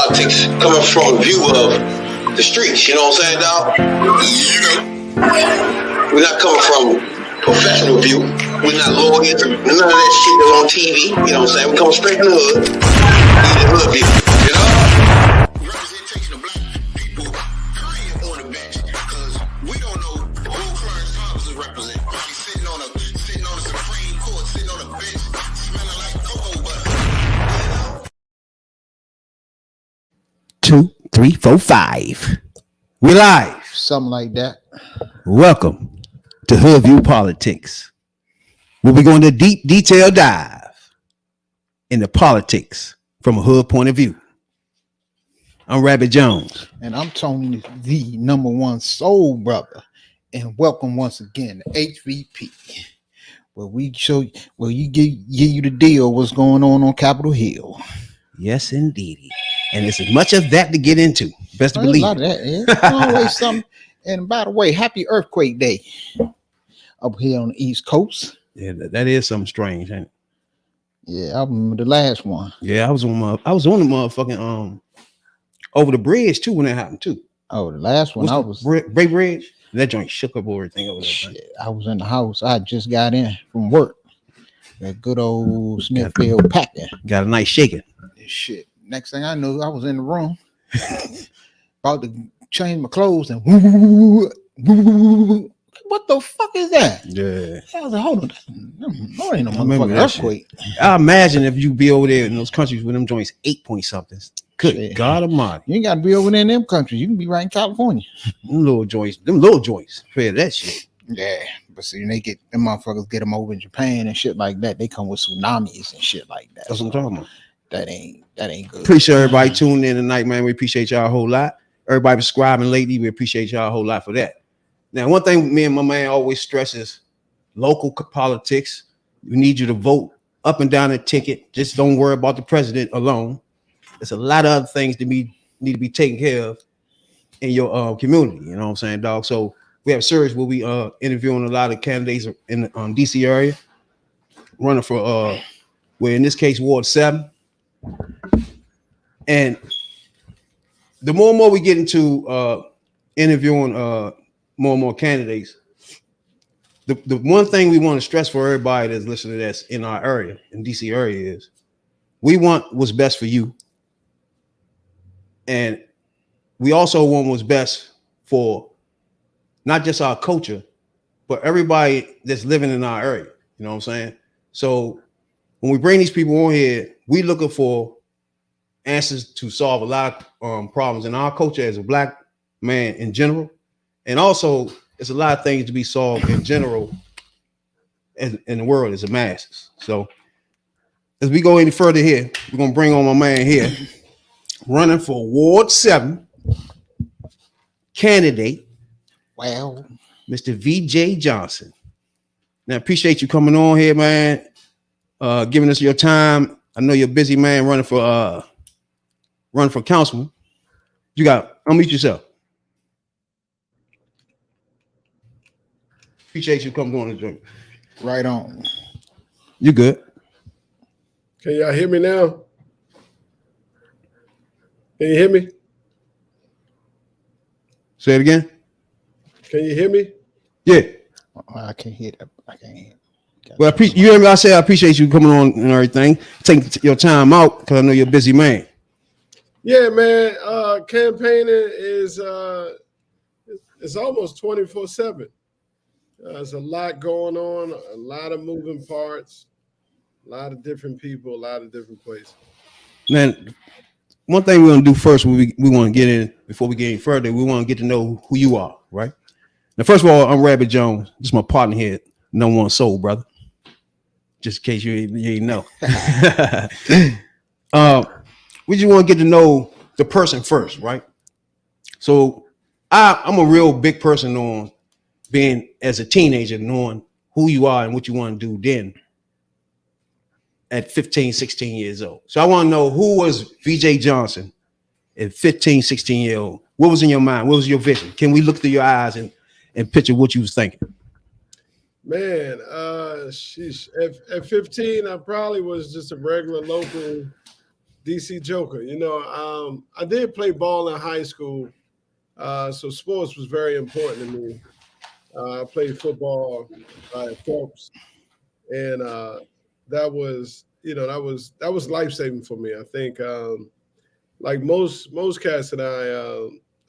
Politics coming from a view of the streets, you know what I'm saying, dog? You know, we're not coming from professional view. We're not lawyers, none of that shit that's on TV, you know what I'm saying? We come straight from the hood, the hood view, you know? Representation of black people, period, on the bench, because we don't know who Clarence Thomas is representing. He's sitting on the Supreme Court, sitting on a bench, smelling like cocoa butter. 2, 3, 4, 5. We live. Something like that. Welcome to Hoodviewpolitics. We'll be going to deep detail dive into politics from a hood point of view. I'm Rabbit Jones. And I'm Tony, the number one soul brother. And welcome once again to HVP, where we show you give you the deal what's going on Capitol Hill. Yes, indeed. And there's as much of that to get into. Best to believe. A lot of that, yeah. Always something. And by the way, happy Earthquake Day up here on the East Coast. Yeah, that is something strange, ain't it? Yeah, I remember the last one. Yeah, I was on the motherfucking over the bridge too when that happened too. Oh, the last one. Bay Bridge. That joint shook up everything over there. Shit, I was in the house. I just got in from work. That good old Smithfield packing. Got a nice shaking. Shit. Next thing I knew, I was in the room about to change my clothes and woo, what the fuck is that? Yeah. I was like, hold on. No, ain't no motherfucking earthquake. I imagine if you be over there in those countries with them joints 8 something. Good shit. God Almighty. You ain't got to be over there in them countries. You can be right in California. Them little joints. Fair that shit. Yeah. But see, them motherfuckers get them over in Japan and shit like that. They come with tsunamis and shit like that. That's what I'm talking about. That ain't good. Appreciate everybody tuning in tonight, man. We appreciate y'all a whole lot. Everybody subscribing lately, we appreciate y'all a whole lot for that. Now, one thing me and my man always stresses: local politics. We need you to vote up and down the ticket. Just don't worry about the president alone. There's a lot of other things that need to be taken care of in your community. You know what I'm saying, dog? So we have a series where we interviewing a lot of candidates in the DC area, running for where in this case Ward 7. And the more and more we get into interviewing more and more candidates, the one thing we want to stress for everybody that's listening to this in our area, in DC area, is we want what's best for you. And we also want what's best for not just our culture, but everybody that's living in our area. You know what I'm saying? So when we bring these people on here, we looking for answers to solve a lot of problems in our culture as a black man in general. And also, there's a lot of things to be solved in general in the world as a masses. So as we go any further here, we're going to bring on my man here, running for Ward 7 candidate, Wow, Mr. VJ Johnson. Now, appreciate you coming on here, man, giving us your time. I know you're a busy man running for councilman. You got unmute yourself. Appreciate you coming on the joint. right on. You good? Can y'all hear me now? Can you hear me? Say it again. Can you hear me? Yeah. I can't hear that. I can't hear. Well, you hear me? I say I appreciate you coming on and everything, taking your time out because I know you're a busy man. Yeah, man. Campaigning is it's almost 24/7. There's a lot going on, a lot of moving parts, a lot of different people, a lot of different places. Man, one thing we're gonna do first, we want to get in before we get any further. We want to get to know who you are, right? Now, first of all, I'm Rabbit Jones. This is my partner here, number one soul brother. Just in case you ain't know. We just want to get to know the person first, right? So I'm a real big person on being as a teenager, knowing who you are and what you want to do then at 15, 16 years old. So I want to know, who was VJ Johnson at 15, 16 years old? What was in your mind? What was your vision? Can we look through your eyes and picture what you was thinking? Man, sheesh. At 15, I probably was just a regular local DC Joker. I did play ball in high school, so sports was very important to me. I played football at Phelps, and that was life saving for me. I think like most cats that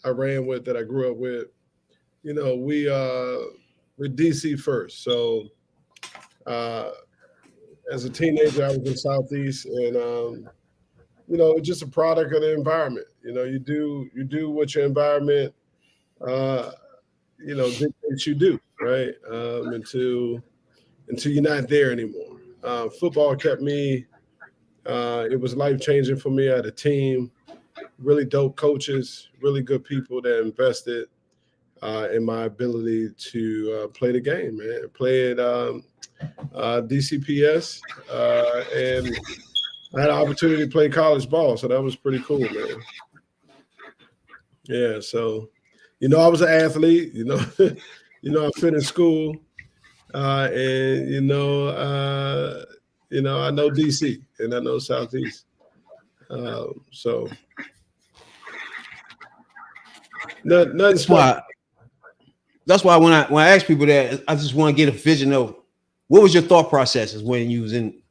I ran with, that I grew up with, we're DC first. So as a teenager, I was in Southeast, and it's just a product of the environment. You do what your environment dictates you do, right? Until you're not there anymore. Football kept me. It was life changing for me. I had a team, really dope coaches, really good people that invested in my ability to play the game, man. Play at DCPS, and I had an opportunity to play college ball, so that was pretty cool, man. Yeah, so I was an athlete. I finished school, and I know DC and I know Southeast. So nothing special. That's why when I ask people that, I just want to get a vision of what was your thought processes when you was in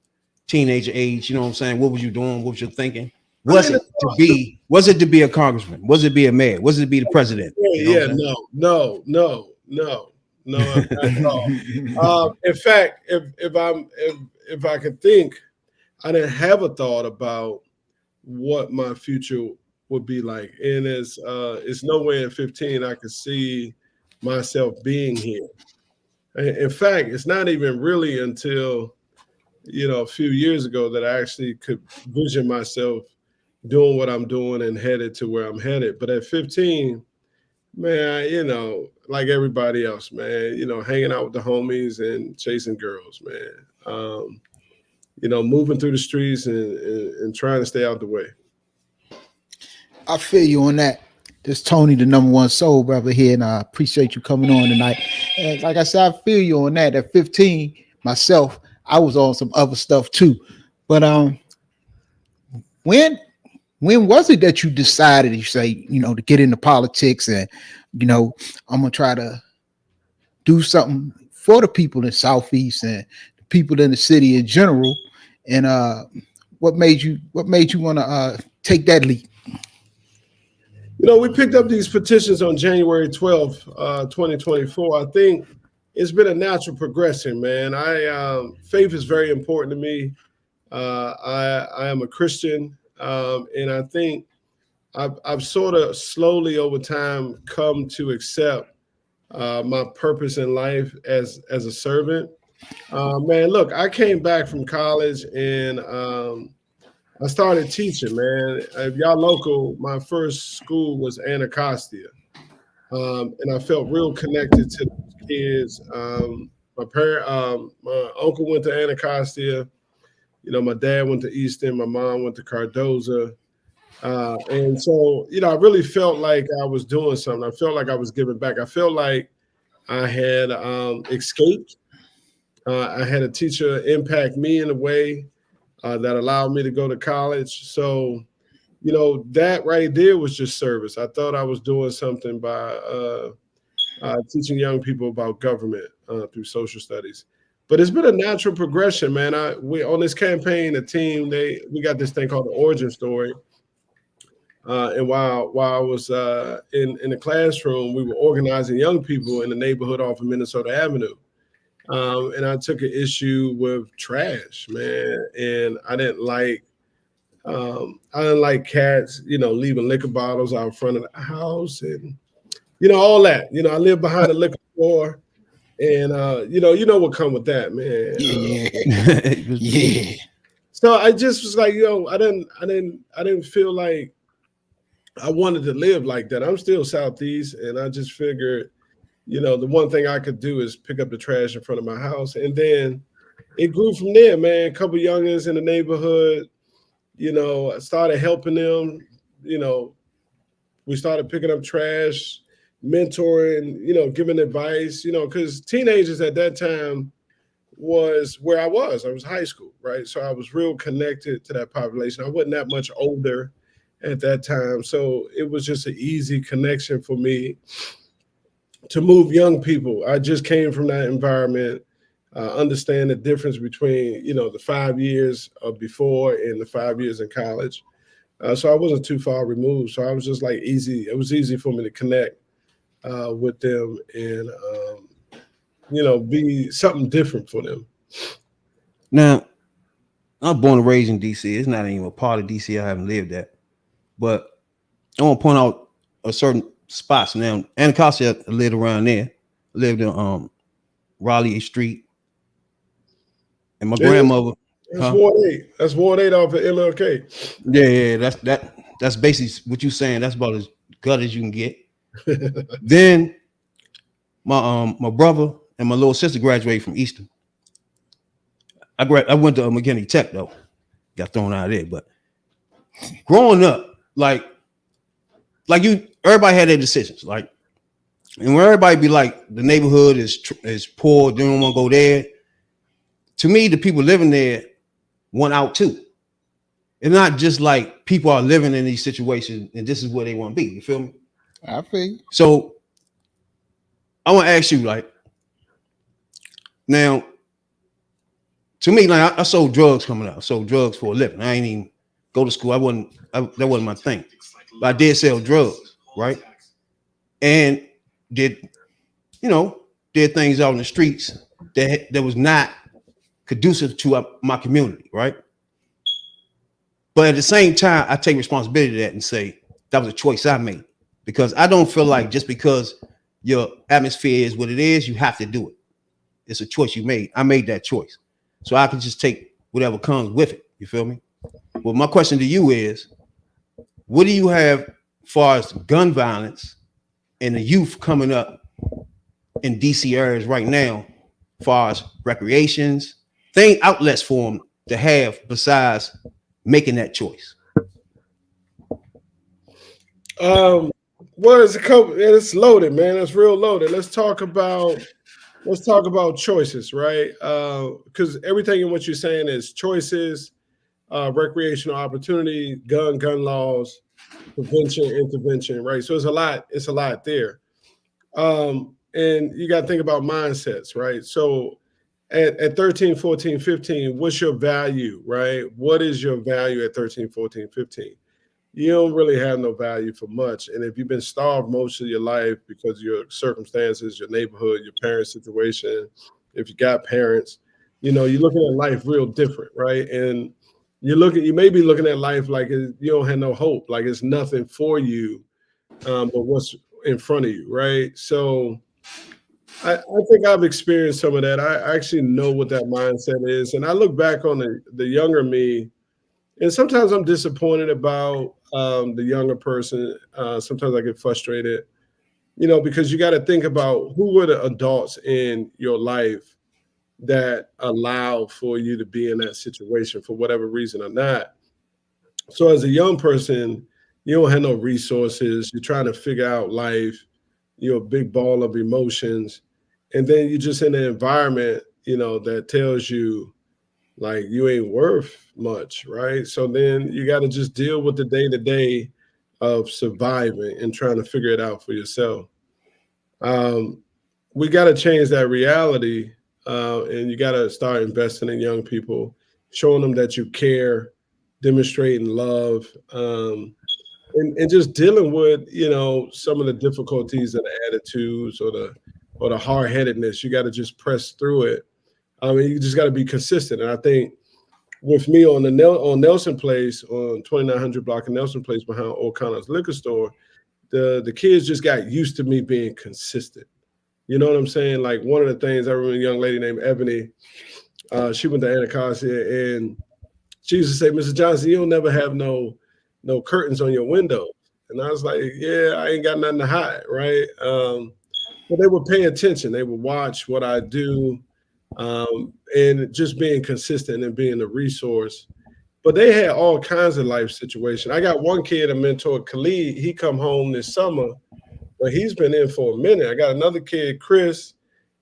teenager age. You know what I'm saying? What was you doing? What was you thinking? Was it to be a congressman? Was it to be a mayor? Was it to be the president? No, not at all. In fact, if I could think, I didn't have a thought about what my future would be like. And it's nowhere in 15 I could see myself being here. In fact, it's not even really until a few years ago that I actually could vision myself doing what I'm doing and headed to where I'm headed. But at 15, man, like everybody else, man, hanging out with the homies and chasing girls, man. Moving through the streets and trying to stay out the way. I feel you on that. This Tony, the number one soul brother here, and I appreciate you coming on tonight. And like I said, I feel you on that. At 15, myself, I was on some other stuff too. But when was it that you decided, you say, to get into politics and, I'm gonna try to do something for the people in Southeast and the people in the city in general? And what made you want to take that leap? We picked up these petitions on January 12th, 2024. I think it's been a natural progression, man. Faith is very important to me. I am a Christian, and I think I've sort of slowly over time come to accept my purpose in life as a servant. Man, look, I came back from college and I started teaching, man. If y'all local, my first school was Anacostia. And I felt real connected to the kids. My uncle went to Anacostia. My dad went to Easton. My mom went to Cardoza. And so, I really felt like I was doing something. I felt like I was giving back. I felt like I had escaped. I had a teacher impact me in a way that allowed me to go to college. So, that right there was just service. I thought I was doing something by teaching young people about government through social studies. But it's been a natural progression, man. We on this campaign, the team, we got this thing called the origin story. And while I was in the classroom, we were organizing young people in the neighborhood off of Minnesota Avenue. And I took an issue with trash, man. And I didn't like cats, leaving liquor bottles out front of the house and, all that. I live behind a liquor store, and you know what come with that, man. Yeah. So I just was like, I didn't feel like I wanted to live like that. I'm still Southeast, and I just figured, the one thing I could do is pick up the trash in front of my house. And then it grew from there, man. A couple youngins in the neighborhood, I started helping them. We started picking up trash, mentoring, giving advice, because teenagers at that time was where I was. I was high school, right? So I was real connected to that population. I wasn't that much older at that time. So it was just an easy connection for me to move young people. I just came from that environment, understand the difference between, the 5 years of before and the 5 years in college. So I wasn't too far removed. So I was just like easy. It was easy for me to connect with them and, be something different for them. Now, I'm born and raised in DC. It's not even a part of DC I haven't lived at. But I want to point out a certain spots. Now, Anacostia lived around there. Lived in Raleigh Street. And my grandmother. That's Ward 8. That's Ward 8 off of MLK. Yeah, that's basically what you're saying. That's about as gut as you can get. Then my brother and my little sister graduated from Eastern. I went to McKinney Tech though. Got thrown out of there. But growing up, like you, everybody had their decisions. Like, and when everybody be like, the neighborhood is poor, they don't want to go there. To me, the people living there want out too. It's not just like people are living in these situations and this is where they want to be. You feel me? I feel you. So I want to ask you, like, now, to me, like I sold drugs coming out. I sold drugs for a living. I ain't even go to school. That wasn't my thing. But I did sell drugs, right? And did things out in the streets that was not conducive to my community, right? But at the same time, I take responsibility to that and say that was a choice I made, because I don't feel like just because your atmosphere is what it is, you have to do it. It's a choice you made. I made that choice. So I can just take whatever comes with it. You feel me? Well, my question to you is, what do you have as far as gun violence and the youth coming up in DC areas right now, as far as recreations, outlets for them to have besides making that choice? Well, it's loaded, man. It's real loaded. Let's talk about choices, right? Because everything in what you're saying is choices, recreational opportunity, gun laws, prevention, intervention, right? So it's a lot there. And you got to think about mindsets, right? So at 13, 14, 15, what's your value, right? What is your value at 13, 14, 15? You don't really have no value for much. And if you've been starved most of your life because of your circumstances, your neighborhood, your parents' situation, if you got parents, you're looking at life real different, right? And you may be looking at life like you don't have no hope, like it's nothing for you, but what's in front of you, right? So I think I've experienced some of that. I actually know what that mindset is. And I look back on the younger me, and sometimes I'm disappointed about the younger person. Sometimes I get frustrated, because you got to think about who were the adults in your life that allow for you to be in that situation for whatever reason or not. So as a young person, you don't have no resources. You're trying to figure out life. You're a big ball of emotions. And then you're just in an environment, that tells you like you ain't worth much, right? So then you got to just deal with the day-to-day of surviving and trying to figure it out for yourself. We got to change that reality, and you got to start investing in young people, showing them that you care, demonstrating love, and just dealing with some of the difficulties and the attitudes or the hard-headedness. You got to just press through it. I mean, you just got to be consistent. And I think with me on Nelson Place, on 2900 block of Nelson Place behind O'Connor's liquor store, the kids just got used to me being consistent. You know what I'm saying? Like one of the things, I remember a young lady named Ebony, she went to Anacostia, and she used to say, "Mr. Johnson, you'll never have no curtains on your window." And I was like, yeah, I ain't got nothing to hide, right? But they would pay attention. They would watch what I do, and just being consistent and being a resource. But they had all kinds of life situations. I got one kid, a mentor, Khalid. He come home this summer, but he's been in for a minute. I got another kid, Chris.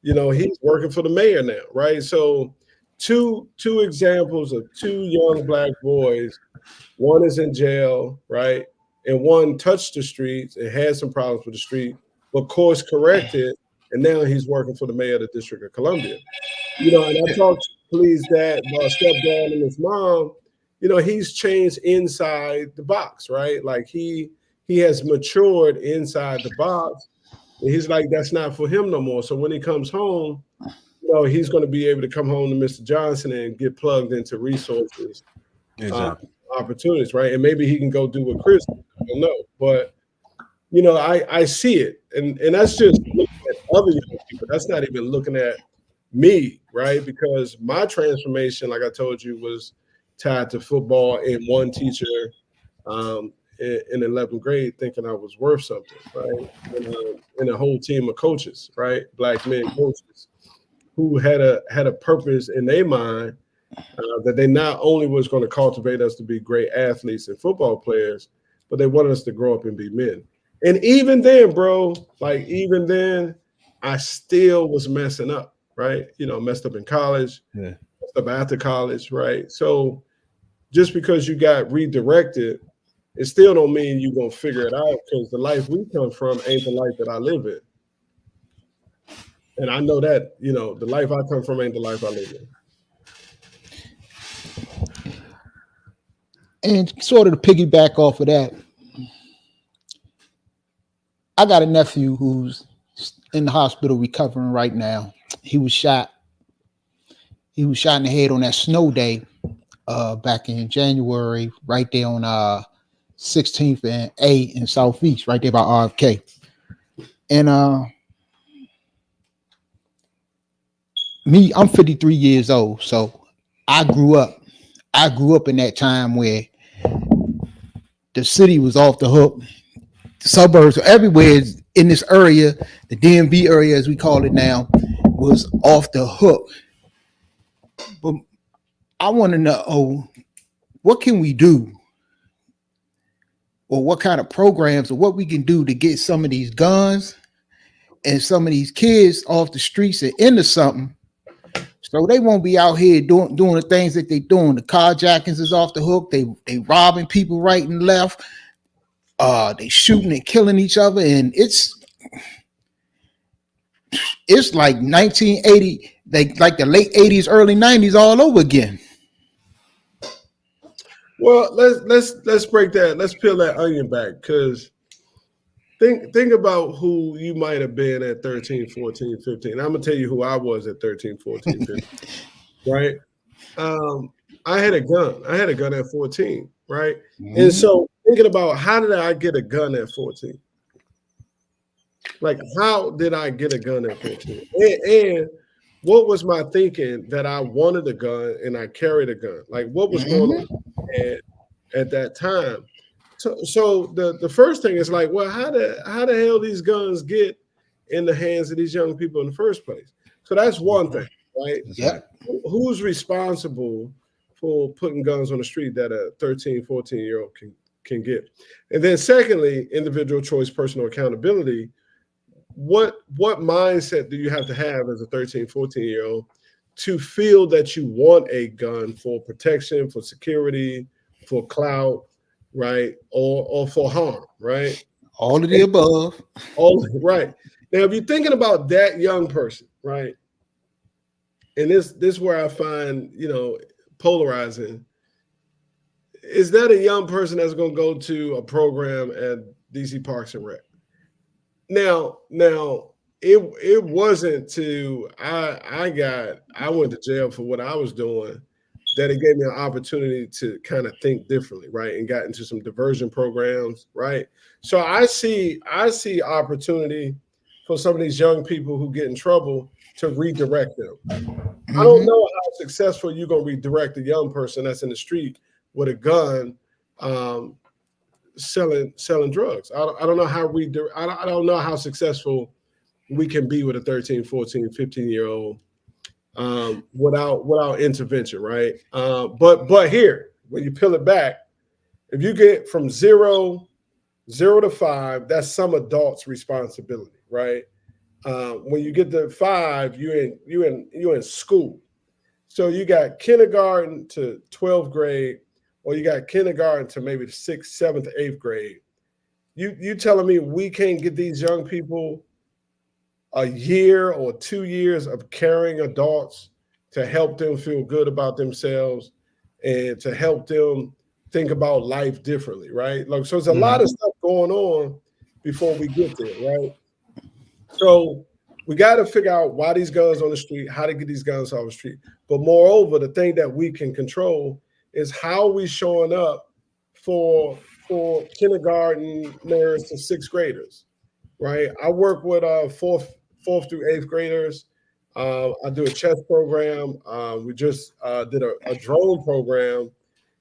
he's working for the mayor now, right? So two examples of two young black boys. One is in jail, right? And one touched the streets and had some problems with the street, but course corrected, and now he's working for the mayor of the District of Columbia. And I talked to police that stepdad and his mom. He's changed inside the box, right? Like he has matured inside the box, and he's like, that's not for him no more. So when he comes home, he's going to be able to come home to Mr. Johnson and get plugged into resources, opportunities, right? And maybe he can go do what Chris, I don't know. But, I see it. And that's just looking at other young people. That's not even looking at me, right? Because my transformation, like I told you, was tied to football and one teacher in 11th grade thinking I was worth something, right? And a whole team of coaches, right? Black men coaches who had a purpose in their mind that they not only was going to cultivate us to be great athletes and football players, but they wanted us to grow up and be men. And even then, bro, even then, I still was messing up, right? Messed up in college, messed up after college, right? So just because you got redirected, it still don't mean you're going to figure it out, because the life we come from ain't the life that I live in. And I know that, the life I come from ain't the life I live in. And sort of to piggyback off of that, I got a nephew who's in the hospital recovering right now. He was shot. He was shot in the head on that snow day back in January, right there on 16th and A in Southeast, right there by RFK. And I'm 53 years old, so I grew up in that time where the city was off the hook. The suburbs, everywhere in this area, the DMV area as we call it now, was off the hook. But I want to know, what can we do, or what kind of programs, or what we can do to get some of these guns and some of these kids off the streets and into something, so they won't be out here doing the things that they're doing. The carjackings is off the hook. They robbing people right and left. They shooting and killing each other, and it's like 1980, like the late 80s, early 90s all over again. Well, let's break that. Let's peel that onion back, because think about who you might have been at 13, 14, 15. I'm going to tell you who I was at 13, 14, 15, right? I had a gun. I had a gun at 14, right? Mm-hmm. And so thinking about, how did I get a gun at 14? Like, how did I get a gun at 14? And what was my thinking that I wanted a gun and I carried a gun? Like, what was going on at that time? So the first thing is like, well, how the hell these guns get in the hands of these young people in the first place? So that's one thing, right? Yeah. Who's responsible for putting guns on the street that a 13, 14-year-old can get? And then secondly, individual choice, personal accountability. What mindset do you have to have as a 13, 14-year-old to feel that you want a gun for protection, for security, for clout, right? Or for harm, right? All of the above. Right. Now, if you're thinking about that young person, right? And this is where I find, polarizing. Is that a young person that's going to go to a program at DC Parks and Rec? Now, it wasn't to I went to jail for what I was doing, that it gave me an opportunity to kind of think differently, right? And got into some diversion programs, right? So I see opportunity for some of these young people who get in trouble to redirect them. Mm-hmm. I don't know how successful you're gonna redirect a young person that's in the street with a gun, selling drugs. I don't know how I don't know how successful we can be with a 13, 14, 15-year-old without intervention, right? But here, when you peel it back, if you get from zero to 5, that's some adult's responsibility, right? When you get to 5, you're in school. So you got kindergarten to 12th grade, or you got kindergarten to maybe the 6th, 7th, 8th grade. You telling me we can't get these young people a year or 2 years of caring adults to help them feel good about themselves and to help them think about life differently, right? Like, so there's a lot of stuff going on before we get there, right? So we got to figure out why these guns on the street, how to get these guns off the street. But moreover, the thing that we can control is how we showing up for kindergartners to 6th graders, right? I work with 4th through 8th graders. I do a chess program. We just did a drone program.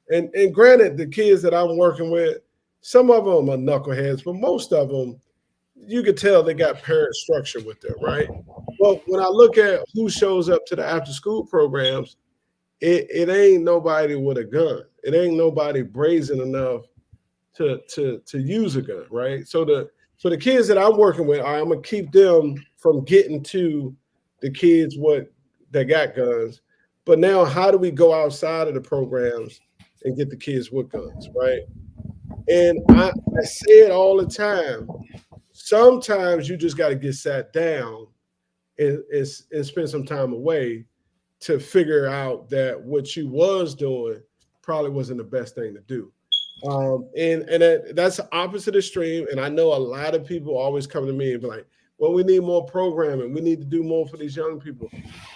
And granted, the kids that I'm working with, some of them are knuckleheads, but most of them, you could tell they got parent structure with them, right? Well, when I look at who shows up to the after school programs, it ain't nobody with a gun. It ain't nobody brazen enough to use a gun, right? So the kids that I'm working with, I'm gonna keep them from getting to the kids that got guns. But now, how do we go outside of the programs and get the kids with guns, right? And I say it all the time. Sometimes you just got to get sat down and spend some time away to figure out that what you was doing probably wasn't the best thing to do. That's the opposite extreme. And I know a lot of people always come to me and be like, well, we need more programming. We need to do more for these young people.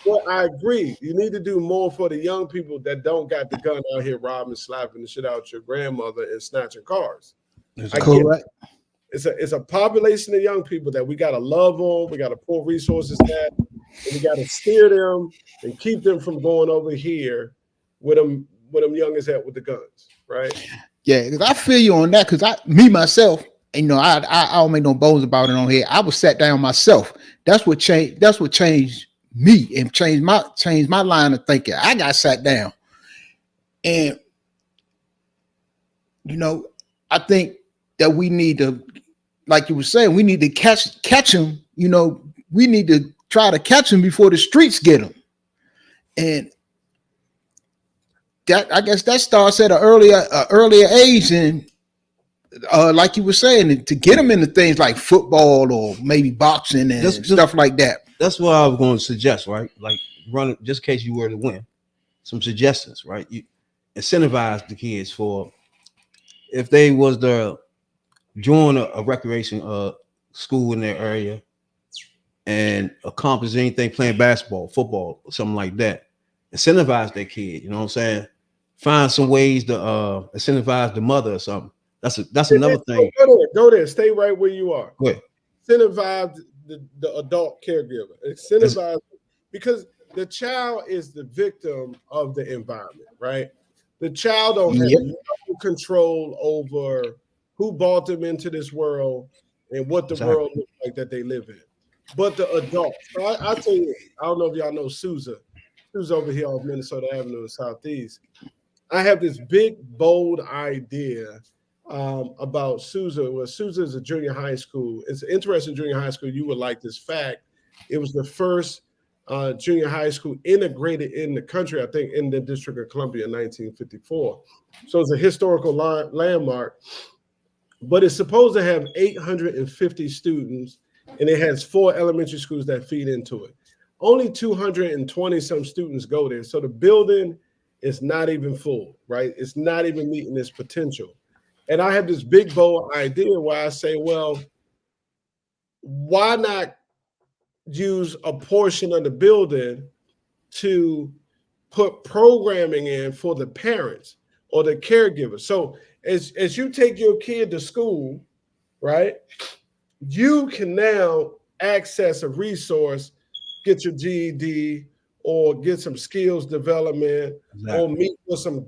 Well, I agree. You need to do more for the young people that don't got the gun out here robbing, slapping the shit out your grandmother and snatching cars. Correct. It's a population of young people that we got to love on. We got to pour resources at, and we got to steer them and keep them from going over here with them youngest at with the guns, right? Yeah, because I feel you on that. Because myself, I don't make no bones about it on here. I was sat down myself. That's what changed me and changed my line of thinking. I got sat down, and I think that we need to, like you were saying, we need to catch them. We need to try to catch them before the streets get them, and that, I guess, that starts at an earlier age, and like you were saying, to get them into things like football or maybe boxing and stuff like that. That's what I was going to suggest, right? Like, run, just in case you were to win, some suggestions, right? You incentivize the kids for, if they was to join a recreation school in their area and accomplish anything, playing basketball, football, something like that, incentivize their kid. You know what I'm saying? Find some ways to incentivize the mother or something. That's another thing. Go there. Stay right where you are. Go ahead. Incentivize the adult caregiver. Incentivize, because the child is the victim of the environment, right? The child don't have no control over who brought them into this world and what the world looks like that they live in. But the adult. So I'll tell you, I don't know if y'all know Sousa. Sousa over here off Minnesota Avenue in Southeast. I have this big, bold idea about Sousa. Well, Sousa is a junior high school. It's an interesting junior high school. You would like this fact. It was the first junior high school integrated in the country, I think, in the District of Columbia in 1954. So it's a historical landmark. But it's supposed to have 850 students, and it has 4 elementary schools that feed into it. Only 220 some students go there. So the building is not even full, right? It's not even meeting its potential. And I have this big, bold idea where I say, well, why not use a portion of the building to put programming in for the parents or the caregivers? So as you take your kid to school, right, you can now access a resource, get your GED or get some skills development, or meet with some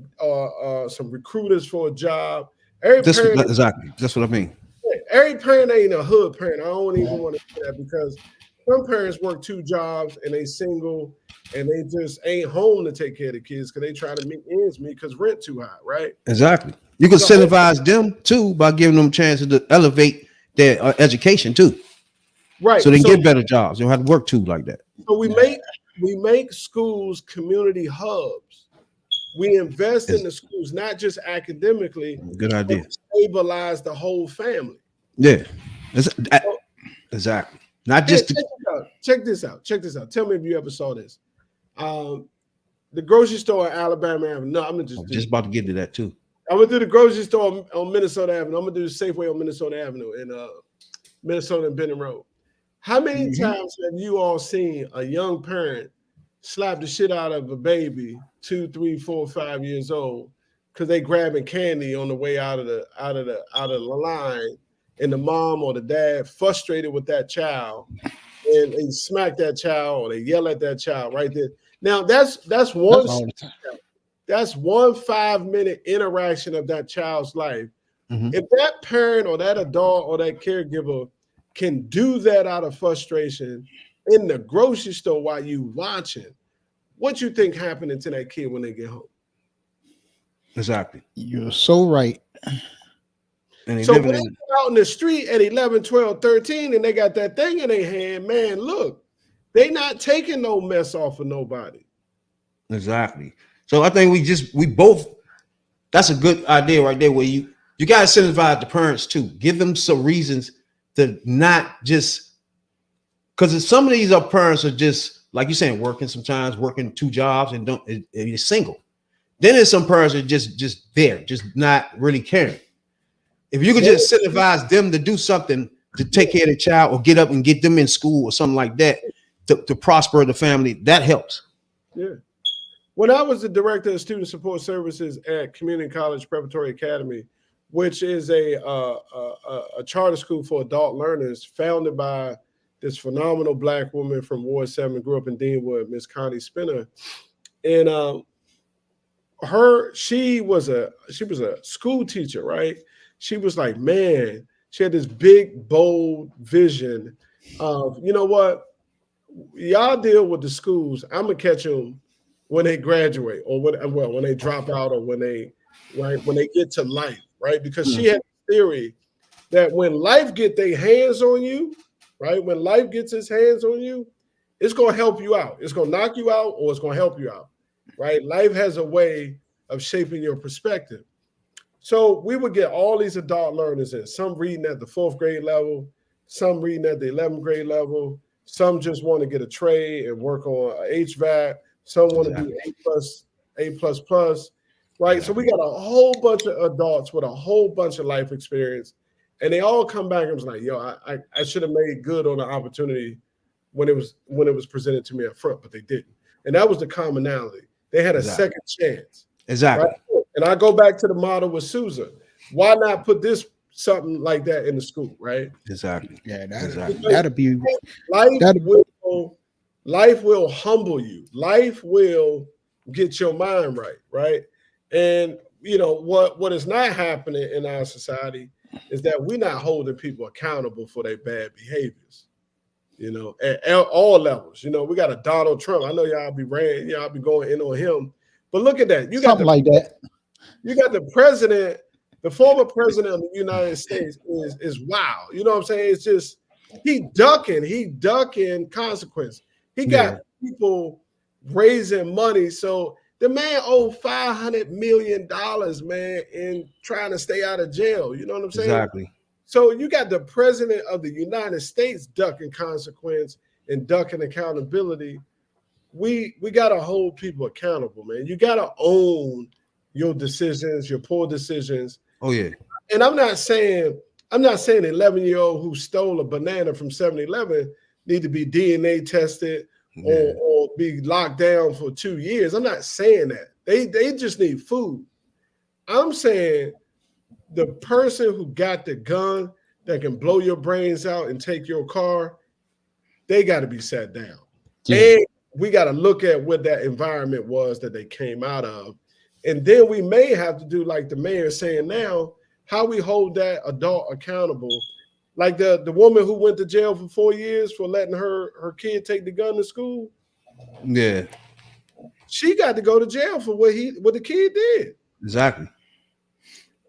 recruiters for a job. That's what I mean. Every parent ain't a hood parent. I don't even want to say that, because some parents work 2 jobs and they single and they just ain't home to take care of the kids because they try to make ends meet because rent too high, right? Exactly. You can incentivize them too by giving them chances to elevate their education too. Right. So they get better jobs. They don't have to work too like that. So we make schools community hubs. We invest in the schools, not just academically. Good idea. Stabilize the whole family. Yeah. Exactly. Not just check this out. Tell me if you ever saw this. The grocery store at Alabama Avenue. No, I'm just about to get to that too. I'm gonna do the grocery store on Minnesota Avenue. I'm gonna do the Safeway on Minnesota Avenue in Minnesota and Benton Road. How many times have you all seen a young parent slap the shit out of a baby 2, 3, 4, 5 years old because they grabbing candy on the way out of the line, and the mom or the dad frustrated with that child and they smack that child or they yell at that child right there. Now that's one 5-minute interaction of that child's life. If that parent or that adult or that caregiver can do that out of frustration in the grocery store while you watching, what you think happening to that kid when they get home? Exactly. You're so right. And so when they go out in the street at 11, 12, 13, and they got that thing in their hand, man, look, they not taking no mess off of nobody. Exactly. So I think we both, that's a good idea right there, where you got to incentivize the parents too. Give them some reasons to not just, because some of these parents are just, like you're saying, working 2 jobs and you're single. Then there's some parents that just there, just not really caring. If you could just incentivize them to do something to take care of the child or get up and get them in school or something like that to prosper the family, that helps. Yeah. When I was the director of student support services at Community College Preparatory Academy, which is a charter school for adult learners founded by this phenomenal Black woman from Ward 7, grew up in Deanwood, Miss Connie Spinner. And she was a school teacher, right? She was like, man, she had this big, bold vision of, you know what? Y'all deal with the schools. I'm gonna catch them when they graduate or when they drop out or when they get to life, right? Because she had a theory that when life get their hands on you, right? When life gets its hands on you, it's gonna help you out. It's gonna knock you out or it's gonna help you out, right? Life has a way of shaping your perspective. So we would get all these adult learners in, some reading at the 4th grade level, some reading at the 11th grade level, some just want to get a trade and work on HVAC, some want to do A++, right? So we got a whole bunch of adults with a whole bunch of life experience, and they all come back and was like, yo, I should have made good on the opportunity when it was presented to me up front, but they didn't. And that was the commonality. They had a second chance. Exactly. Right? And I go back to the model with Susan. Why not put something like that in the school, right? Exactly. Yeah, that'll be life will humble you. Life will get your mind right? And you know what is not happening in our society is that we're not holding people accountable for their bad behaviors. You know, at all levels. You know, we got a Donald Trump. I know y'all be going in on him, but look at that. You got something like that. You got the president, the former president of the United States is wild. You know what I'm saying? It's just he ducking consequence. He got people raising money. So the man owed $500 million, man, in trying to stay out of jail. You know what I'm saying? Exactly. So you got the president of the United States ducking consequence and ducking accountability. We got to hold people accountable, man. You got to own your decisions, your poor decisions. Oh yeah. And I'm not saying an 11-year-old who stole a banana from 7-Eleven need to be DNA tested or be locked down for 2 years. I'm not saying that. They just need food. I'm saying the person who got the gun that can blow your brains out and take your car, they got to be sat down. Yeah. And we got to look at what that environment was that they came out of. And then we may have to do like the mayor is saying now, how we hold that adult accountable. Like the woman who went to jail for 4 years for letting her kid take the gun to school. Yeah. She got to go to jail for what the kid did. Exactly.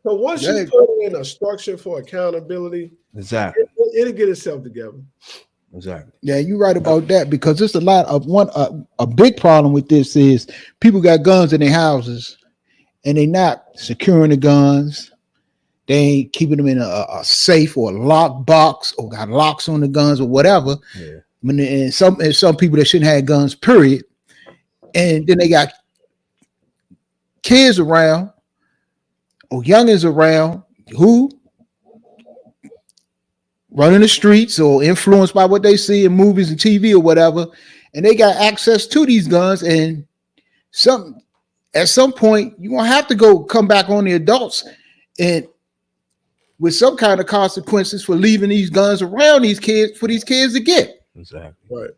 So once you put in a structure for accountability, exactly, it'll get itself together. Exactly. Yeah, you're right about that, because it's a lot of a big problem with this is people got guns in their houses and they not securing the guns. They ain't keeping them in a safe or a lock box, or got locks on the guns or whatever. Yeah. And some people that shouldn't have guns, period. And then they got kids around or youngins around who running the streets or influenced by what they see in movies and TV or whatever, and they got access to these guns. And at some point you're gonna have to come back on the adults and with some kind of consequences for leaving these guns around these kids for these kids to get. Exactly. Right.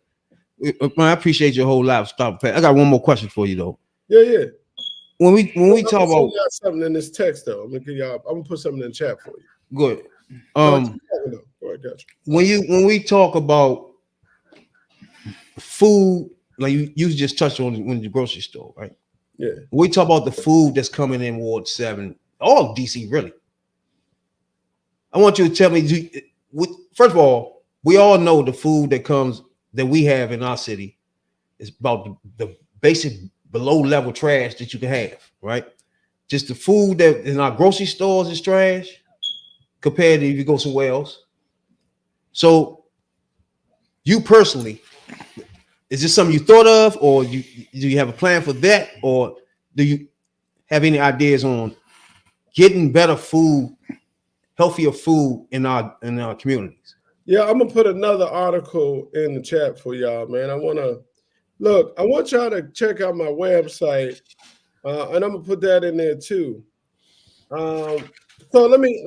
Man, I appreciate your whole life. Stop. I got one more question for you though. Yeah. When we talk about something in this text though, I'm gonna put something in the chat for you. good. Go ahead, gotcha. When we talk about food, like you just touched on when the grocery store, right? Yeah. When we talk about the food that's coming in Ward 7, all of DC really. I want you to tell me, first of all, we all know the food that we have in our city is about the basic below level trash that you can have, right? Just the food that in our grocery stores is trash compared to if you go somewhere else. So you personally, is this something you thought of, or do you have a plan for that, or do you have any ideas on getting better food, healthier food in our communities? Yeah, I'm gonna put another article in the chat for y'all, man. I want y'all to check out my website, and I'm gonna put that in there too. So let me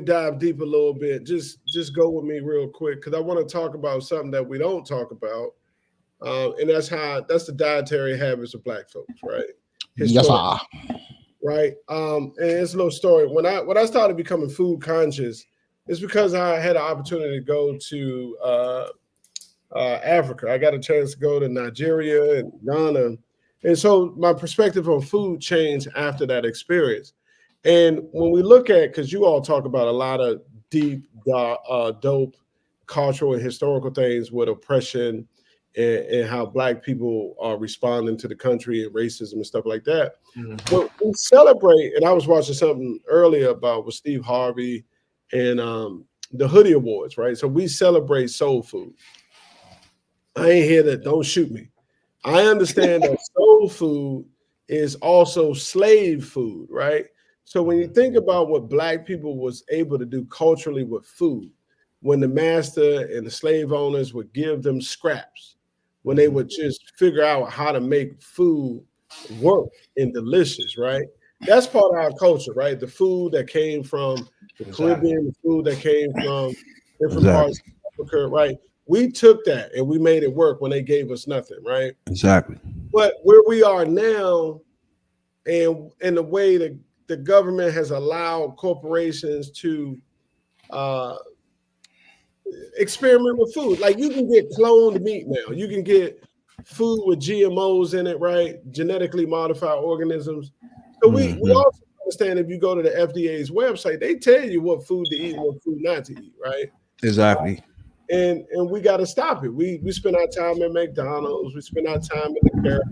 dive deep a little bit. Just go with me real quick, because I want to talk about something that we don't talk about, and that's the dietary habits of Black folks, right? Yes, sir. Right. And it's a little story. When I started becoming food conscious, it's because I had an opportunity to go to Africa. I got a chance to go to Nigeria and Ghana. And so my perspective on food changed after that experience. And when we look at, because you all talk about a lot of deep, dope cultural and historical things with oppression and how Black people are responding to the country and racism and stuff like that. Mm-hmm. But we celebrate, and I was watching something earlier about with Steve Harvey and the Hoodie Awards, right? So we celebrate soul food. I ain't here to, don't shoot me. I understand that soul food is also slave food, right? So when you think about what Black people was able to do culturally with food, when the master and the slave owners would give them scraps, when they would just figure out how to make food work and delicious, right? That's part of our culture, right? The food that came from the Caribbean, the food that came from different parts of Africa, right? We took that and we made it work when they gave us nothing, right? Exactly. But where we are now, and in the way that the government has allowed corporations to experiment with food. Like you can get cloned meat now. You can get food with GMOs in it, right? Genetically modified organisms. So we also understand, if you go to the FDA's website, they tell you what food to eat and what food not to eat, right? Exactly. And we got to stop it. We spend our time at McDonald's. We spend our time in the care.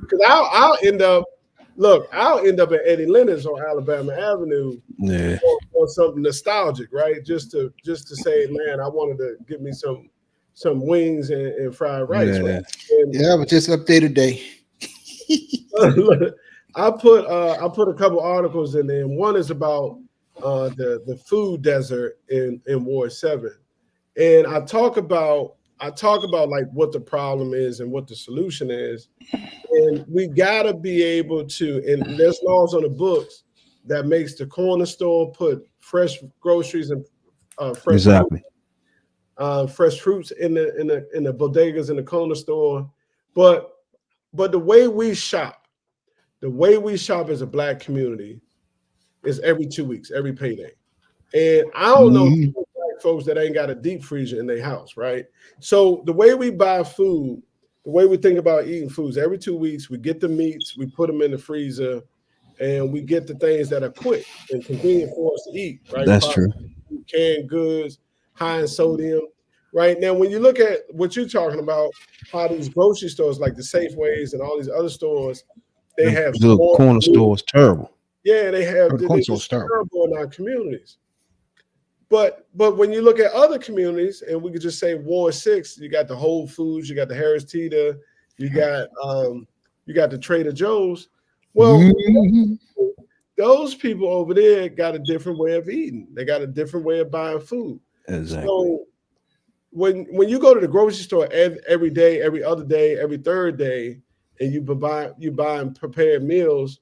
Because I'll end up at Eddie Leonard's on Alabama Avenue, yeah, or something nostalgic, right? Just to say, man, I wanted to get me some wings and fried rice. Yeah, right? I was just up there today. I put a couple articles in there, and one is about the food desert in Ward 7, and I talk about like what the problem is and what the solution is. And we gotta be able to, and there's laws on the books that makes the corner store put fresh groceries and fresh fruits in the bodegas in the corner store. But the way we shop as a Black community is every 2 weeks, every payday. And I don't know Black folks that ain't got a deep freezer in their house, right? So the way we buy food, the way we think about eating foods, every 2 weeks, we get the meats, we put them in the freezer, and we get the things that are quick and convenient for us to eat, right? That's true. Canned goods, high in sodium. Right now, when you look at what you're talking about, how these grocery stores like the Safeways and all these other stores, they have The corner store is terrible. Yeah, they have It's terrible in our communities. But when you look at other communities, and we could just say Ward 6, you got the Whole Foods, you got the Harris Teeter, you got the Trader Joe's. Well, those people over there got a different way of eating. They got a different way of buying food. Exactly. So when you go to the grocery store every day, every other day, every third day, and you buying prepared meals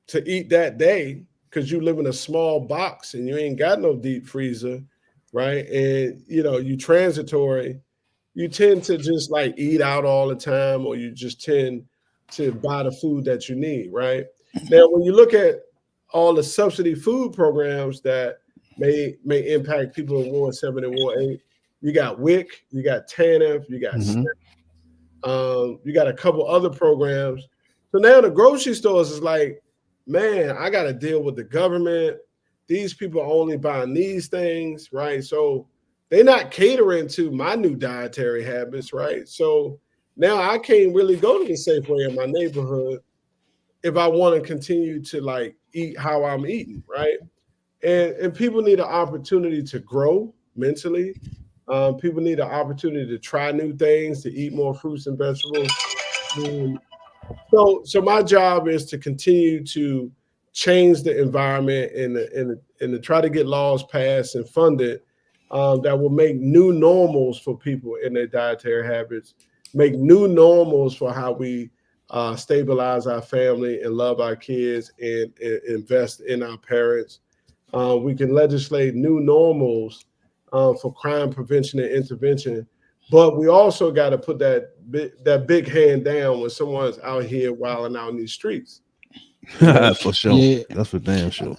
to eat that day, because you live in a small box and you ain't got no deep freezer, right? And you transitory, you tend to just like eat out all the time, or you just tend to buy the food that you need, right? Now, when you look at all the subsidy food programs that may impact people in Ward 7 and Ward 8, you got WIC, you got TANF, you got SNAP, you got a couple other programs. So now the grocery stores is like, man, I got to deal with the government. These people are only buying these things, right? So they're not catering to my new dietary habits, right? So now I can't really go to the Safeway in my neighborhood if I want to continue to like eat how I'm eating, right? And people need an opportunity to grow mentally. People need an opportunity to try new things, to eat more fruits and vegetables. So my job is to continue to change the environment and to try to get laws passed and funded that will make new normals for people in their dietary habits, make new normals for how we stabilize our family and love our kids and invest in our parents. We can legislate new normals for crime prevention and intervention, but we also got to put that big hand down when someone's out here wilding out in these streets. For sure. Yeah. That's for damn sure.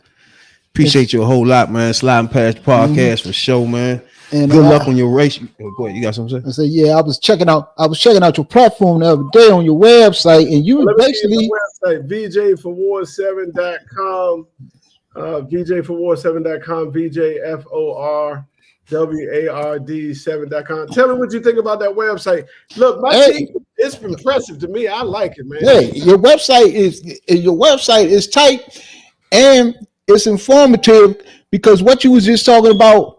Appreciate you a whole lot, man. Sliding past the podcast for sure, man. And good luck on your race. Go ahead. You got something to say? I said, yeah, I was checking out your platform the other day on your website, and you basically website VJforward7.com, VJforward7.com, VJFORWARD7.com. Tell me what you think about that website. Look, team, it's impressive to me. I like it, man. Hey, your website is tight and it's informative, because what you was just talking about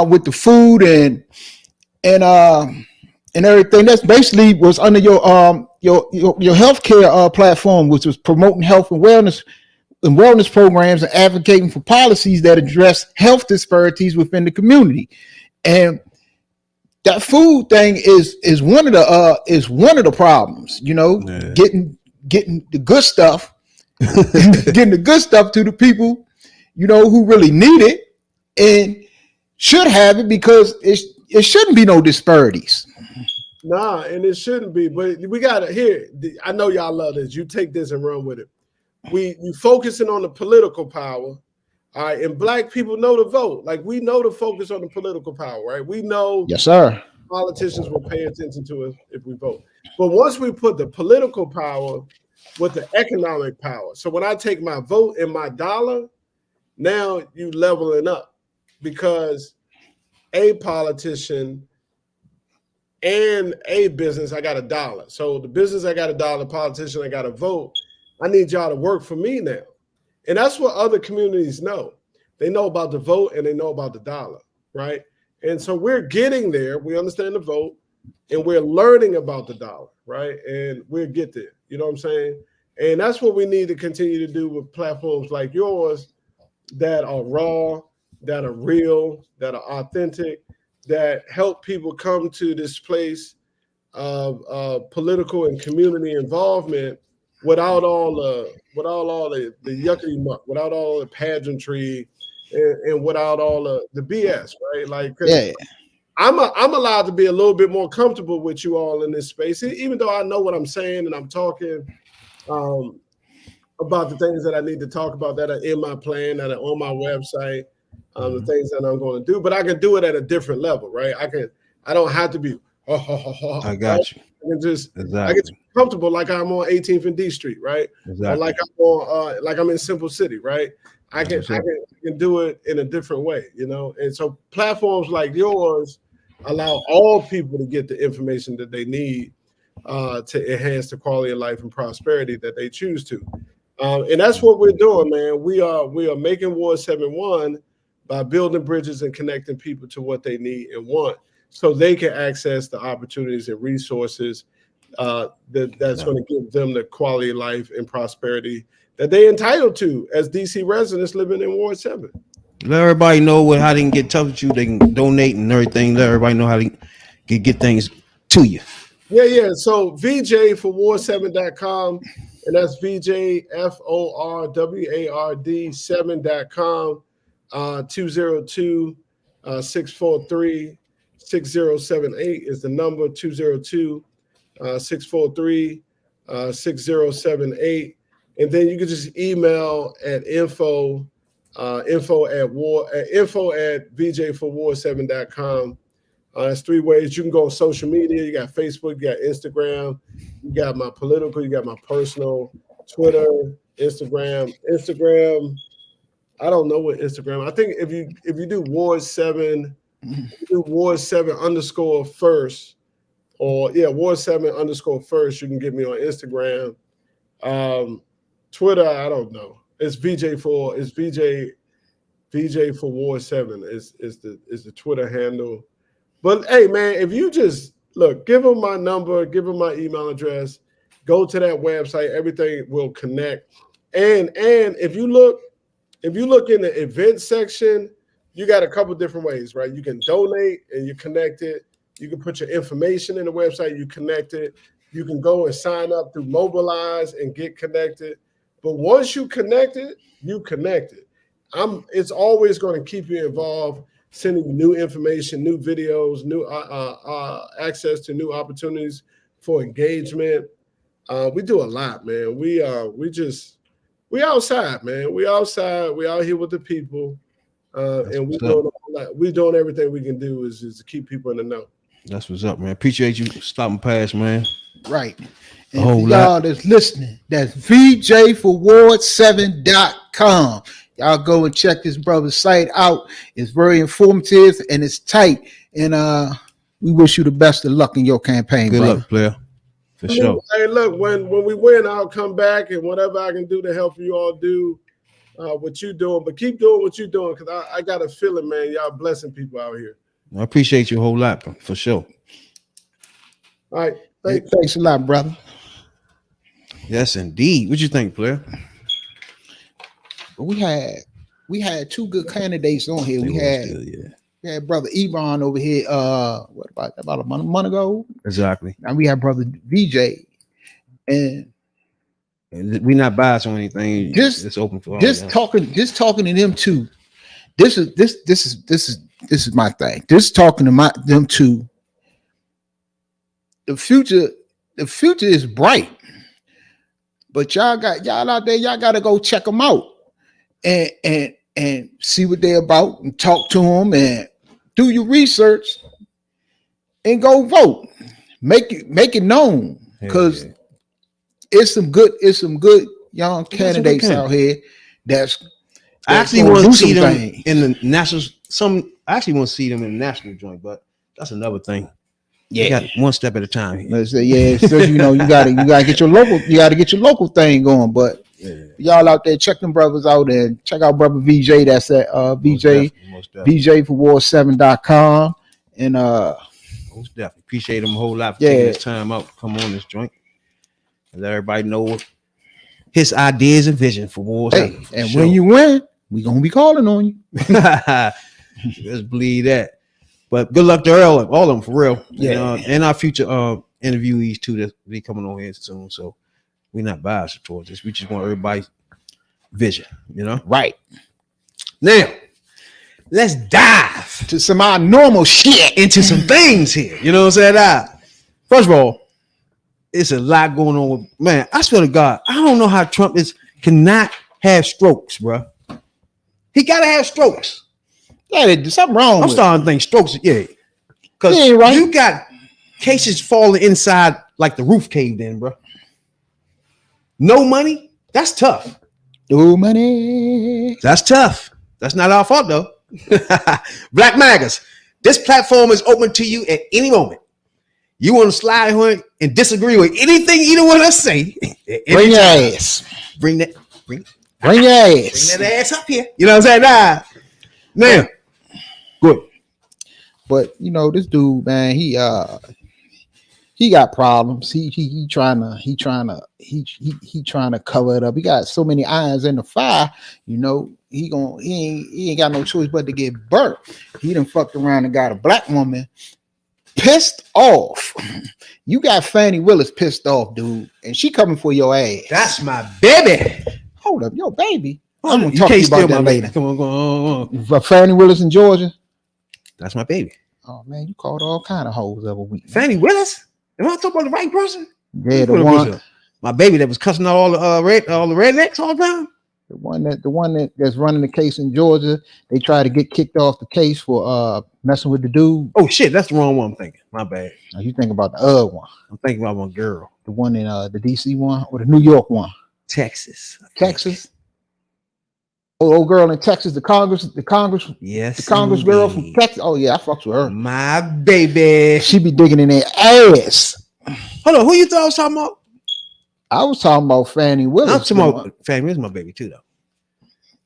with the food and everything, that's basically was under your healthcare platform, which was promoting health and wellness programs and advocating for policies that address health disparities within the community. And that food thing is one of the problems, getting the good stuff, getting the good stuff to the people, who really need it and should have it, because it shouldn't be no disparities. Nah, and it shouldn't be, but we got to here. I know y'all love this. You take this and run with it. You focusing on the political power, all right, and Black people know the vote. Like, we know to focus on the political power, right? We know, yes, sir, politicians will pay attention to us if we vote. But once we put the political power with the economic power, so when I take my vote and my dollar, now you leveling up, because a politician and a business, I got a dollar. So the business, I got a dollar, politician, I got a vote. I need y'all to work for me now. And that's what other communities know. They know about the vote and they know about the dollar, right? And so we're getting there. We understand the vote and we're learning about the dollar, right? And we'll get there. You know what I'm saying? And that's what we need to continue to do with platforms like yours that are raw, that are real, that are authentic, that help people come to this place of political and community involvement without all the yuckity muck, without all the pageantry, and without all the BS, right? Like, yeah. I'm allowed to be a little bit more comfortable with you all in this space, even though I know what I'm saying and I'm talking about the things that I need to talk about that are in my plan, that are on my website, the things that I'm going to do. But I can do it at a different level, right? I don't have to be. I got you. I can just comfortable like I'm on 18th and D Street, right? Exactly. Or like I'm on like I'm in Simple City, right? I can do it in a different way, you know. And so platforms like yours allow all people to get the information that they need to enhance the quality of life and prosperity that they choose to. And that's what we're doing, man. We are making Ward 7 by building bridges and connecting people to what they need and want, so they can access the opportunities and resources that's going to give them the quality of life and prosperity that they're entitled to as DC residents living in Ward 7. Let everybody know how they can get in touch with you. They can donate and everything. Let everybody know how they can get things to you. Yeah. So VJ for Ward7.com, and that's VJFORWARD 7.com, 202-643-6078 is the number, 202-643-6078. And then you can just email at info at VJ4Ward7.com. That's 3 ways. You can go on social media. You got Facebook, you got Instagram, you got my political, you got my personal, Twitter, Instagram. I don't know what Instagram. I think if you do Ward 7, do Ward 7 _first, or Ward 7 _first, you can get me on Instagram. Twitter, I don't know. It's VJ for Ward 7 is the Twitter handle. But hey, man, if you just look, give them my number, give them my email address, go to that website, everything will connect. And if you look in the event section, you got a couple different ways, right? You can donate and you connect it. You can put your information in the website, you connect it. You can go and sign up through Mobilize and get connected. But once you connect it, you connect it. It's always going to keep you involved, sending you new information, new videos, new access to new opportunities for engagement. We do a lot, man. We outside, man. We outside. We out here with the people, and we doing everything we can do is to keep people in the know. That's what's up, man. Appreciate you stopping past, man. Right. And for y'all that's listening, that's VJ4Ward7.com. Y'all go and check this brother's site out. It's very informative and it's tight. And we wish you the best of luck in your campaign. Good brother. luck, player. For sure. Hey, look, when we win, I'll come back and whatever I can do to help you all do what you're doing. But keep doing what you're doing, because I got a feeling, man, y'all blessing people out here. I appreciate you a whole lot, for sure. All right. Thanks a lot, brother. Yes, indeed. What you think, player? We had 2 good candidates on here. We had brother Ebron over here. What about a month ago? Exactly. And we had brother VJ, and we're not biased on anything. It's open for all. Just talking to them two. This is my thing. Just talking to them two. The future is bright, but y'all out there. Y'all got to go check them out and see what they're about and talk to them and do your research and go vote. Make it known, because it's some good young candidates out here. I actually want to see them in the national. I actually want to see them in the national joint, but that's another thing. Yeah, you got one step at a time here. Let's say, you gotta get your local thing going. But y'all out there, check them brothers out and check out brother VJ. That's at VJ4Ward7.com. And most definitely appreciate him a whole lot for taking his time out, come on this joint, and let everybody know his ideas and vision for Ward 7. And when you win, we gonna be calling on you. Let's believe that. But good luck to all of them, for real. And our future interviewees too, that be coming on here soon. So we're not biased towards this. We just want everybody's vision, Right. Now, let's dive to some normal shit, into some things here. You know what I'm saying? First of all, it's a lot going on with, man, I swear to God, I don't know how Trump cannot have strokes, bro. He gotta have strokes. Yeah, there's something wrong. I'm starting to think strokes, because you got cases falling inside like the roof caved in, bro. No money, that's tough. Do money. That's tough. That's not our fault though. Black Magas, this platform is open to you at any moment. You want to slide on and disagree with anything either one of us say? Bring your ass. Bring your ass. that ass up here. You know what I'm saying? Now, good. But you know, this dude, man, he got problems. He trying to cover it up. He got so many irons in the fire. You know, he ain't got no choice but to get burnt. He done fucked around and got a black woman pissed off. You got Fannie Willis pissed off, dude, and she coming for your ass. That's my baby. Hold up, yo, baby. I'm gonna talk to you about that later. Come on. For Fannie Willis in Georgia. That's my baby. Oh man, you called all kind of hoes every week. Fannie Willis? Am I talking about the right person? Yeah, the one. My baby that was cussing out all the rednecks all the time. The one that's running the case in Georgia. They tried to get kicked off the case for messing with the dude. Oh shit, that's the wrong one I'm thinking. My bad. Now you think about the other one. I'm thinking about one girl. The one in the DC one or the New York one? Texas. Oh, old girl in Texas, the Congress, yes, the Congress girl from Texas. Oh yeah, I fucks with her. My baby. She be digging in their ass. Hold on, who you thought I was talking about? I was talking about Fannie Willis. I'm talking about Fannie Willis, my baby too, though.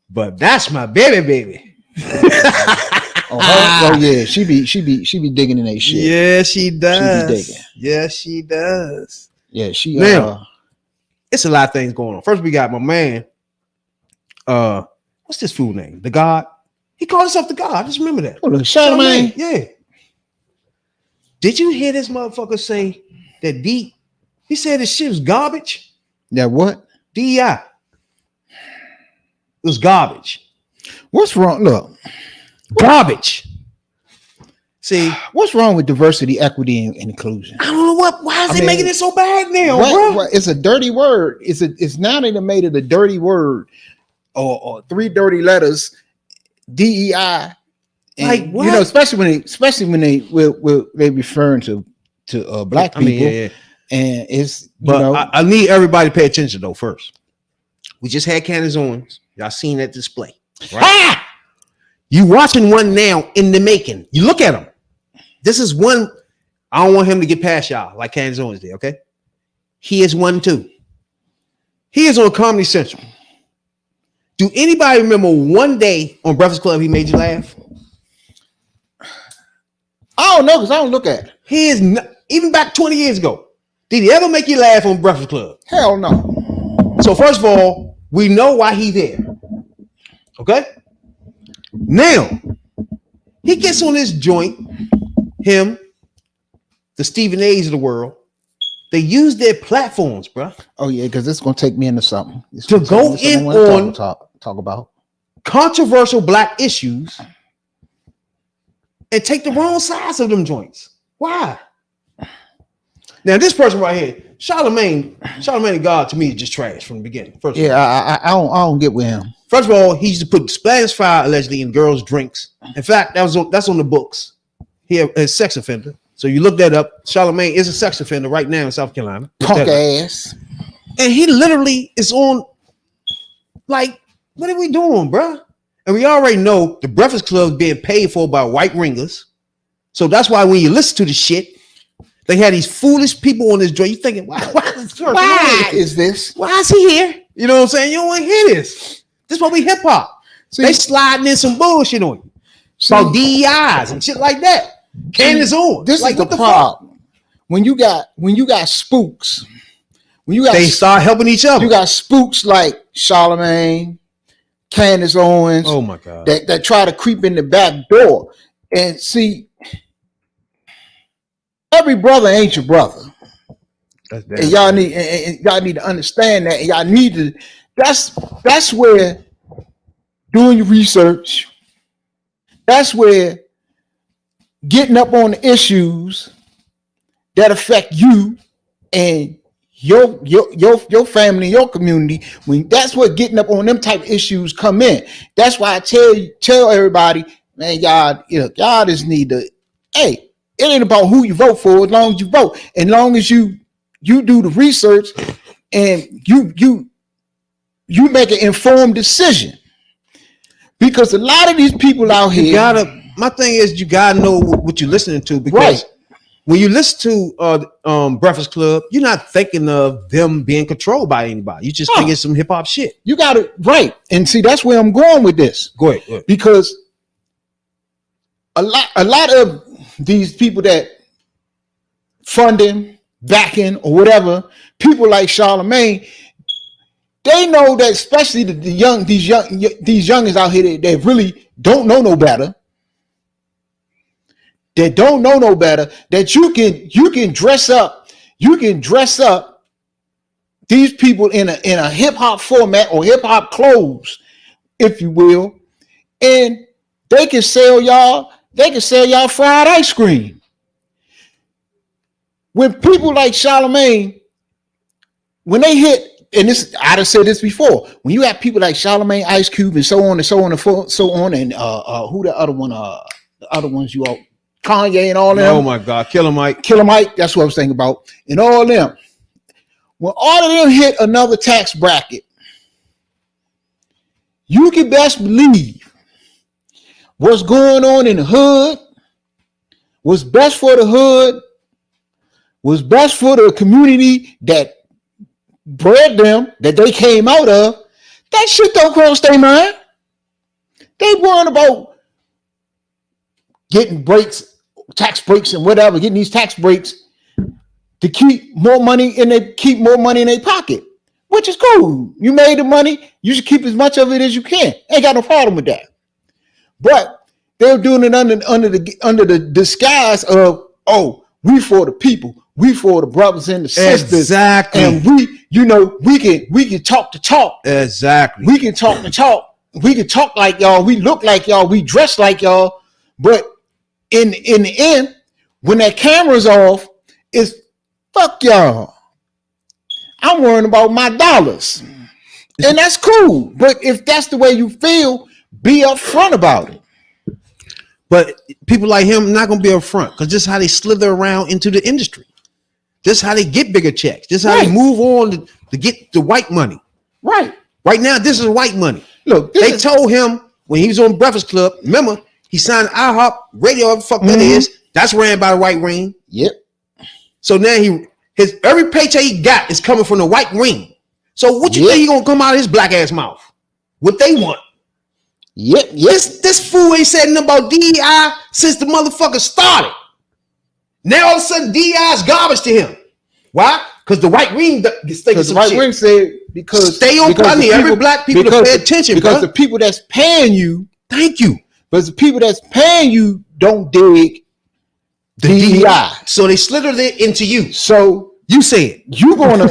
But that's my baby. Oh yeah, she be digging in that shit. Yeah, she does. She be digging. Yeah, she does. Yeah, she. Now, it's a lot of things going on. First, we got my man. What's this fool name? The God. He called himself the God. I just remember that. Oh, look, Charlamagne. Yeah. Did you hear this motherfucker say that he said this shit was garbage? Yeah, what? DEI. It was garbage. What's wrong? Look. Garbage. See, what's wrong with diversity, equity, and inclusion? I don't know why is they making it so bad now, bro? It's a dirty word. It's now they made it a dirty word or three dirty letters, DEI. And, like what? You know, especially when they referring to black people. Yeah. And it's I need everybody to pay attention though. First, we just had Candace Owens. Y'all seen that display, right? Ah! You watching one now in the making. You look at him. This is one. I don't want him to get past y'all like Candace Owens did. Okay, he is one too. He is on Comedy Central. Do anybody remember one day on Breakfast Club he made you laugh? I don't know because I don't look at it. He is not, even back 20 years ago. Did he ever make you laugh on Breakfast Club? Hell no. So first of all, we know why he's there. Okay? Now, he gets on this joint, him, the Stephen A's of the world. They use their platforms, bro. Oh yeah, because it's gonna take me into something. To go in on talk about controversial black issues and take the wrong sides of them joints. Why? Now, this person right here, Charlamagne the God to me is just trash from the beginning. First I don't get with him. First of all, he used to put Spanish fire allegedly in girls' drinks. In fact, that's on the books. He is a sex offender. So you look that up. Charlamagne is a sex offender right now in South Carolina. Punk ass. And he literally is on, like, what are we doing, bro? And we already know the Breakfast Club is being paid for by white ringers. So that's why when you listen to the shit, they had these foolish people on this joint. You thinking, why is this? Why is he here? You know what I'm saying? You don't want to hear this. This is what we hip hop. They sliding in some bullshit on you. About DEIs and shit like that. Candace Owens. This is the problem. When you got spooks, they start helping each other. You got spooks like Charlamagne, Candace Owens. Oh my God. That try to creep in the back door. And see, every brother ain't your brother. And y'all need to understand that. And y'all need to. That's where doing your research. That's where getting up on the issues that affect you and your family, your community. When that's where getting up on them type of issues come in. That's why I tell everybody, man, y'all just need to. Hey, it ain't about who you vote for as long as you vote. As long as you do the research and you you make an informed decision. Because a lot of these people out here, my thing is you gotta know what you're listening to, because when you listen to Breakfast Club, you're not thinking of them being controlled by anybody. You just think it's some hip hop shit. You got it right. And see, that's where I'm going with this. Go ahead. Because a lot of these people that funding, backing, or whatever, people like Charlemagne, they know that, especially these youngins out here that really don't know no better. That don't know no better. That you can dress up. You can dress up these people in a hip hop format or hip hop clothes, if you will, and they can sell y'all. They can sell y'all fried ice cream. When people like Charlemagne, when they hit. And this, I'd have said this before. When you have people like Charlemagne, Ice Cube, and so on and so on and so on, and who the other one? The other ones you all, Kanye and all them. Oh my God, Killer Mike. That's what I was thinking about, and all them. When all of them hit another tax bracket, you can best believe what's going on in the hood, what's best for the hood, what's best for the community that bred them, that they came out of, that shit don't cross their mind. They worrying about getting breaks, tax breaks and whatever, getting these tax breaks to keep more money in their pocket, which is cool. You made the money, you should keep as much of it as you can. Ain't got no problem with that. But they're doing it under the disguise of, we for the people. We for the brothers and the sisters. Exactly. And we can talk the talk. Exactly. We can talk the talk. We can talk like y'all. We look like y'all. We dress like y'all. But in the end, when that camera's off, it's fuck y'all. I'm worrying about my dollars. And that's cool. But if that's the way you feel, be upfront about it. But people like him not gonna be upfront, because this is how they slither around into the industry. This is how they get bigger checks. This is how they move on to get the white money. Right. Right now, this is white money. Look, they told him when he was on Breakfast Club, remember, he signed IHOP Radio, whatever the fuck that is. That's ran by the white ring. Yep. So now his every paycheck he got is coming from the white ring. So what you think he gonna come out of his black ass mouth? What they want? Yep. This fool ain't said nothing about DEI since the motherfucker started. Now all of a sudden DEI is garbage to him. Why? Because the white ring gets thinking some shit. The white ring said because stay on money. Every black people to pay attention. Because the people that's paying you, thank you. But the people that's paying you don't dig the DEI. So they slithered it into you. So you said you wanna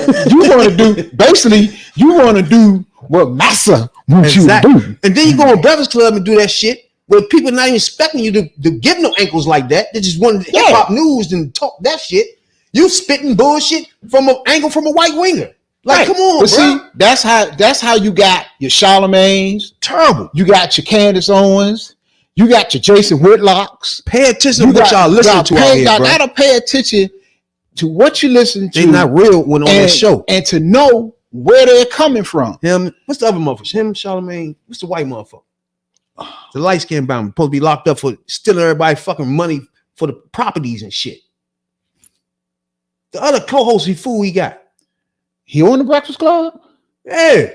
do basically you wanna do what Massa wants you to do. And then you go on Breakfast Club and do that shit where people not even expecting you to give no ankles like that. They just want hip hop news and talk that shit. You spitting bullshit from an angle from a white winger. Like, come on, but bro. See, that's how you got your Charlemagne's. Terrible. You got your Candace Owens. You got your Jason Whitlocks. Pay attention to what y'all listen to out here, bro. Gotta pay attention to what you listen to. They're not real when on the show. And to know where they're coming from. What's the other motherfucker? Him, Charlemagne. What's the white motherfucker? The light-skinned bound supposed to be locked up for stealing everybody fucking money for the properties and shit. The other co-host he got. He on the Breakfast Club? Yeah.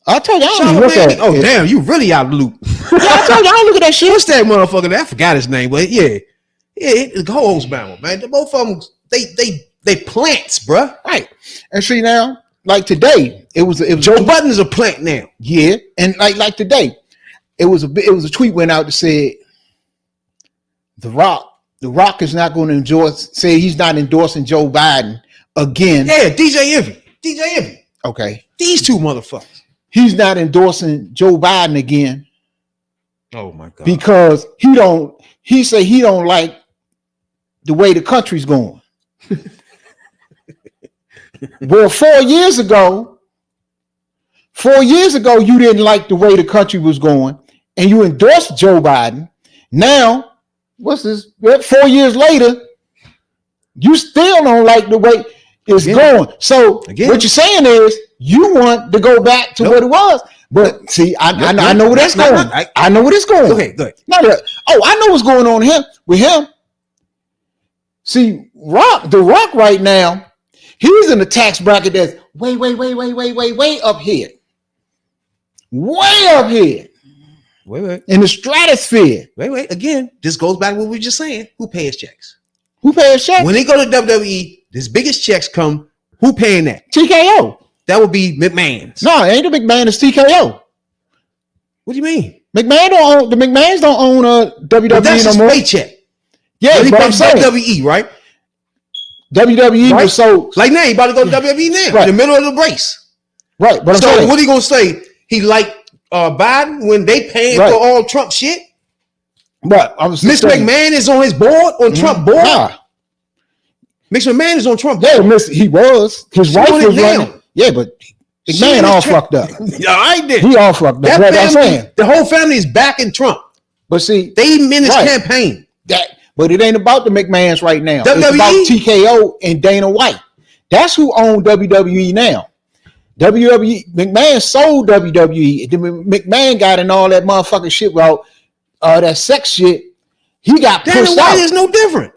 I told you I don't look at it. Oh, damn, you really out of the loop. I told you I don't look at that shit. What's that motherfucker? I forgot his name, but yeah, the co-host bound, man. Both of them, they plants, bruh. Right. And see now, like today, it was Joe Budden is a plant now. Yeah, and like today, it was a tweet went out that said The Rock is not going to he's not endorsing Joe Biden again. Yeah, DJ Envy. Okay. These two motherfuckers. He's not endorsing Joe Biden again. Oh my God. Because he say he don't like the way the country's going. Well, 4 years ago, you didn't like the way the country was going and you endorsed Joe Biden. Now, 4 years later, you still don't like the way it's going. So what you're saying is You want to go back to what it was. But see, I know where that's going. I know where it's going. Okay, good. I know what's going on with him. See, The Rock right now, he's in the tax bracket that's way up here. Way up here. Wait. In the stratosphere. Wait. Again, this goes back to what we were just saying. Who pays checks? Who pays checks? When they go to WWE, his biggest checks come. Who paying that? TKO. That would be McMahon's. No, it ain't the McMahon, it's TKO. What do you mean? The McMahons don't own WWE But that's no his more. Paycheck. Yeah, but I'm saying WWE, right? WWE was so like now he about to go to WWE now, right. in the middle of the race. Right, but so what are you gonna say? He like Biden when they paying for all Trump shit? But I was Miss McMahon is on his board, on Trump board. Nah. Miss McMahon is on Trump board. Yeah, he was. His wife was running. Yeah, but McMahon all fucked up. Yeah, I did. He all fucked up. That family, the whole family is backing Trump. But see, they even in his campaign. But it ain't about the McMahons right now. WWE? It's about TKO and Dana White. That's who own WWE now. WWE, McMahon sold WWE. McMahon got in all that motherfucking shit about that sex shit. He got Dana pushed White out. is no different.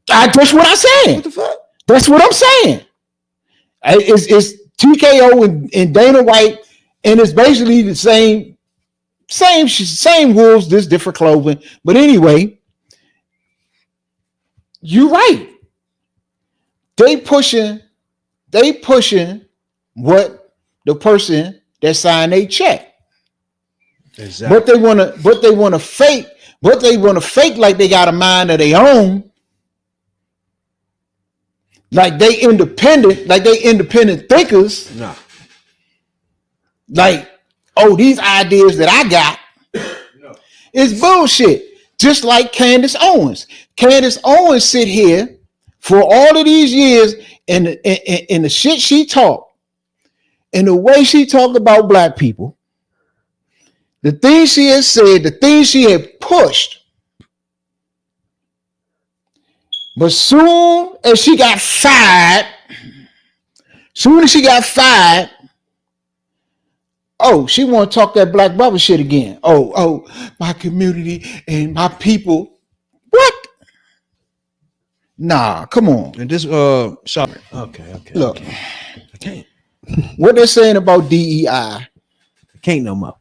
That's what I'm saying. What the fuck? That's what I'm saying. It's TKO and Dana White, and it's basically the same wolves, just different clothing. But anyway, you're right. They pushing what the person that signed a check. Exactly. But they want to fake like they got a mind of their own. Like they independent thinkers. Nah. Like, these ideas that I got is bullshit. Just like Candace Owens. Candace Owens sit here for all of these years and the shit she talked and the way she talked about black people, the things she has said, the things she had pushed. But soon as she got fired, she want to talk that black brother shit again. My community and my people. What? Nah, come on. And this shop. Okay. Look, I can't. What they're saying about DEI. I can't no more.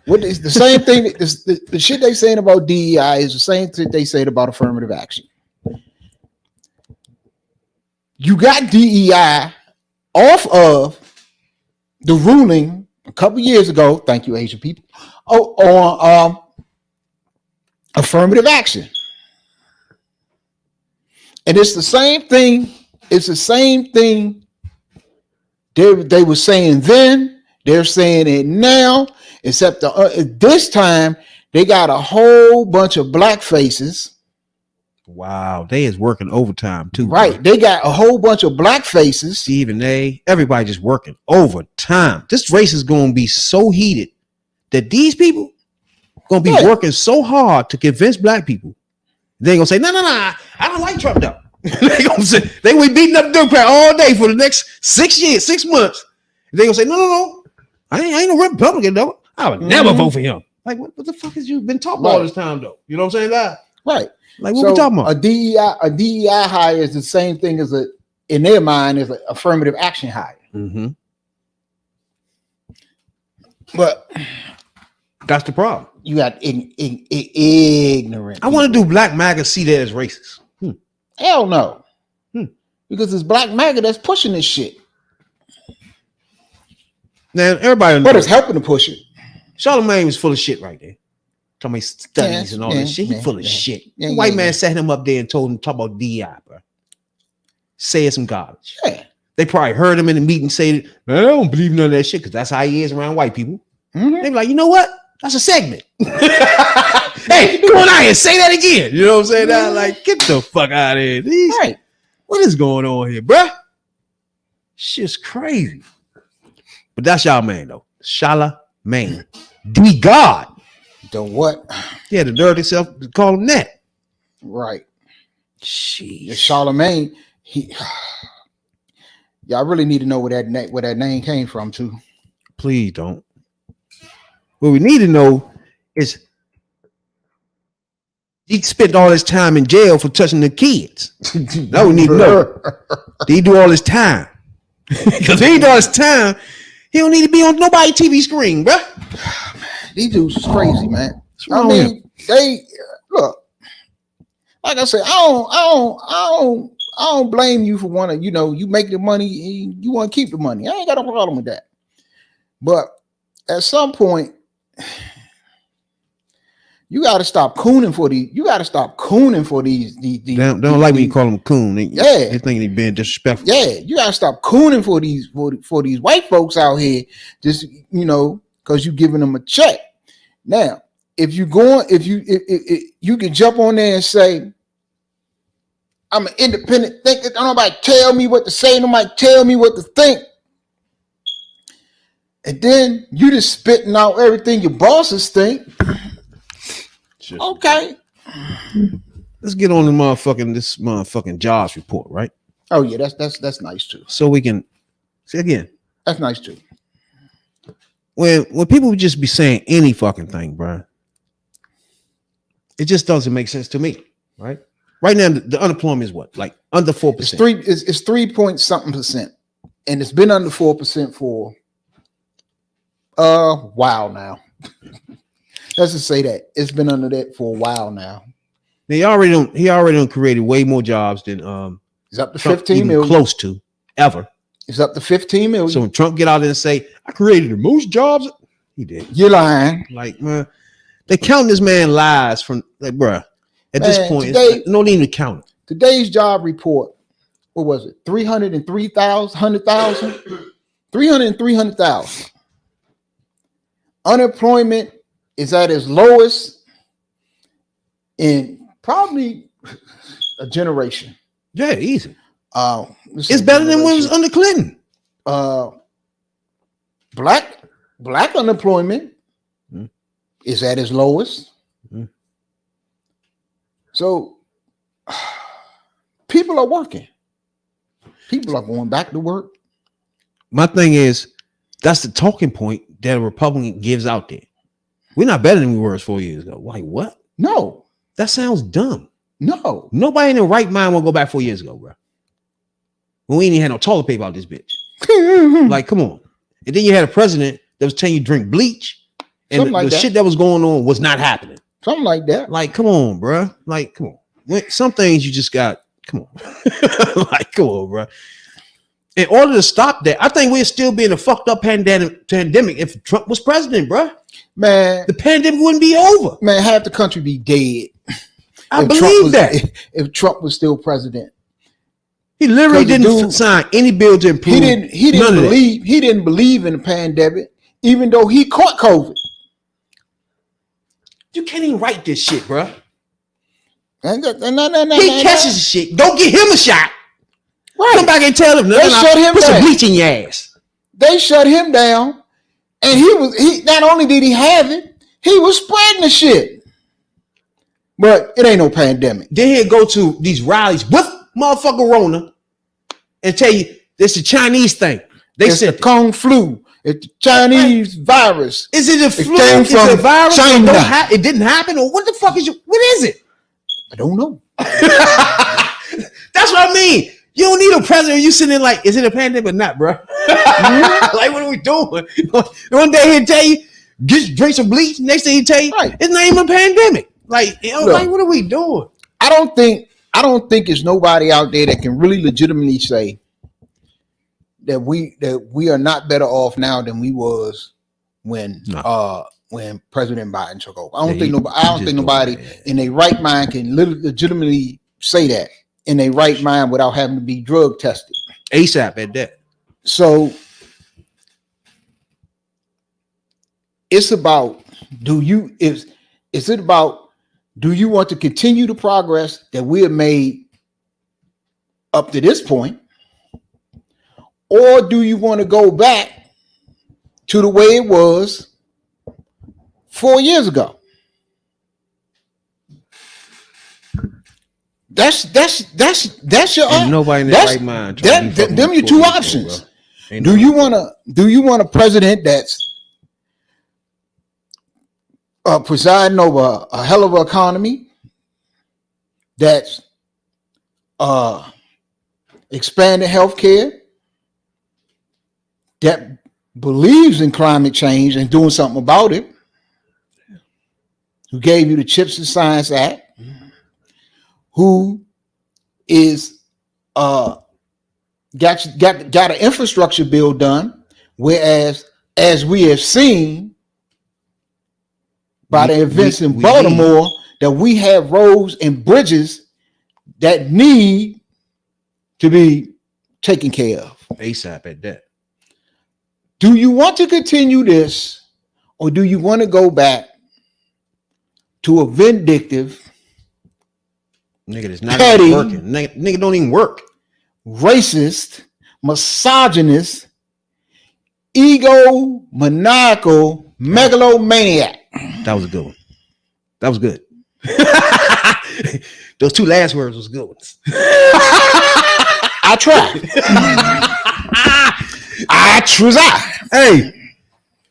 What is the same thing? The shit they saying about DEI is the same thing they said about affirmative action. You got DEI off of the ruling a couple years ago. Thank you, Asian people. On affirmative action, and it's the same thing. It's the same thing they were saying then. They're saying it now, except this time they got a whole bunch of black faces. Wow, they is working overtime too. Right, bro. They got a whole bunch of black faces. Stephen A. Everybody just working overtime. This race is going to be so heated that these people going to be working so hard to convince black people. They ain't gonna say no. I don't like Trump though. They gonna say they will be beating up Democrat all day for the next 6 months. They gonna say no. I ain't no Republican though. I would never vote for him. Like what the fuck has you been talking about all this time though? You know what I'm saying? That right. Like what we talking about? A DEI hire is the same thing as in their mind as an affirmative action hire. Mm-hmm. But that's the problem. You got ignorant. I want to do Black MAGA see that as racist. Hell no. Because it's Black MAGA that's pushing this shit. Now everybody knows. But it's helping to push it. Charlamagne was full of shit right there. Talking about studies and all that shit. He full of shit. White man sat him up there and told him to talk about DI, bro. Say some garbage. Yeah. They probably heard him in the meeting say, I don't believe none of that shit, because that's how he is around white people. Mm-hmm. They be like, you know what? That's a segment. Hey, come on out here, say that again. You know what I'm saying? Mm-hmm. Like, get the fuck out of here. Right. What is going on here, bruh? Shit's crazy. But that's y'all man, though. Charlamagne. The God. The what? Yeah, the dirty self to call him that. Right. Jeez. Charlamagne, Yeah, I really need to know where that name came from too. Please don't. What we need to know is he spent all his time in jail for touching the kids. That we need to know. Did he do all his time? Because he do all his time, he don't need to be on nobody's TV screen, bro. These dudes is crazy, man. I wrong with mean, they look. Like I said, I don't blame you for wanting. You make the money, you want to keep the money. I ain't got a problem with that. But at some point, you got to stop cooning for these. You got to stop cooning for these. They don't like when you call them coon. They think they being disrespectful. Yeah, you got to stop cooning for these white folks out here. Just because you giving them a check. Now, if you can jump on there and say, I'm an independent thinker. Don't nobody tell me what to say. Nobody tell me what to think. And then you just spitting out everything your bosses think. Okay. Let's get on this motherfucking jobs report, right? Oh yeah, that's nice too. So we can see again. That's nice too. When people just be saying any fucking thing, bro, it just doesn't make sense to me, right? Right now, the unemployment is what, like under 4%. It's 3 point something %, and it's been under 4% for a while now. Let's just say that it's been under that for a while now. He already created way more jobs than it's up to 15 million, close to ever. It's up to 15 million. So when Trump get out there and say, I created the most jobs, he did. You're lying. Like, man, they count this man lies from, like, bruh. At this point, it's no need to count it. Today's job report, what was it? 303,000. Unemployment is at its lowest in probably a generation. Yeah, easy. It's better than when it was under Clinton. Black unemployment is at its lowest. So people are working. People are going back to work. My thing is, that's the talking point that a Republican gives out there. We're not better than we were 4 years ago. Like, what? No. That sounds dumb. No. Nobody in their right mind will go back 4 years ago, bro. When we ain't even had no toilet paper out this bitch. Like, come on. And then you had a president that was telling you drink bleach, and the shit that was going on was not happening. Something like that. Like, come on, bro. Like, come on. Some things you just got, come on. Like, come on, bro. In order to stop that, I think we'd still be in a fucked up pandemic if Trump was president, bro. Man, the pandemic wouldn't be over. Man, half the country be dead. I believe that. If Trump was still president. He literally didn't sign any bill to improve. He didn't believe in the pandemic, even though he caught COVID. You can't even write this shit, bro. No, he catches shit. Go get him a shot. Right. Come back and tell him. They shut him down. Put some bleach in your ass. They shut him down, and he not only did he have it, he was spreading the shit. But it ain't no pandemic. Then he'll go to these rallies with motherfucker Rona and tell you it's a Chinese thing. It's the Kung flu. It's the Chinese virus. Is it a flu? Is it a virus? China. It didn't happen, or what the fuck is what is it? I don't know. That's what I mean. You don't need a president. You sitting there like, is it a pandemic or not, bro? Like, what are we doing? One day he'll tell you, drink some bleach. Next thing he'll tell you, it's not even a pandemic. Like, like, what are we doing? I don't think there's nobody out there that can really legitimately say that we are not better off now than we was when President Biden took over. I don't think nobody in their right mind can legitimately say that in their right mind without having to be drug tested. ASAP at that. So it's about do you want to continue the progress that we have made up to this point? Or do you want to go back to the way it was 4 years ago? That's your Ain't nobody in their right mind. Them your two options. Do you want a president that's presiding over a hell of an economy, that's expanding healthcare, that believes in climate change and doing something about it, who gave you the Chips and Science Act, who is got an infrastructure bill done, whereas as we have seen by the events in Baltimore, that we have roads and bridges that need to be taken care of ASAP at that. Do you want to continue this, or do you want to go back to a vindictive, nigga that's not petty, even working? Nigga don't even work. Racist, misogynist, ego, maniacal, megalomaniac. That was a good one. That was good. Those two last words was good ones. I tried. I tried. Hey,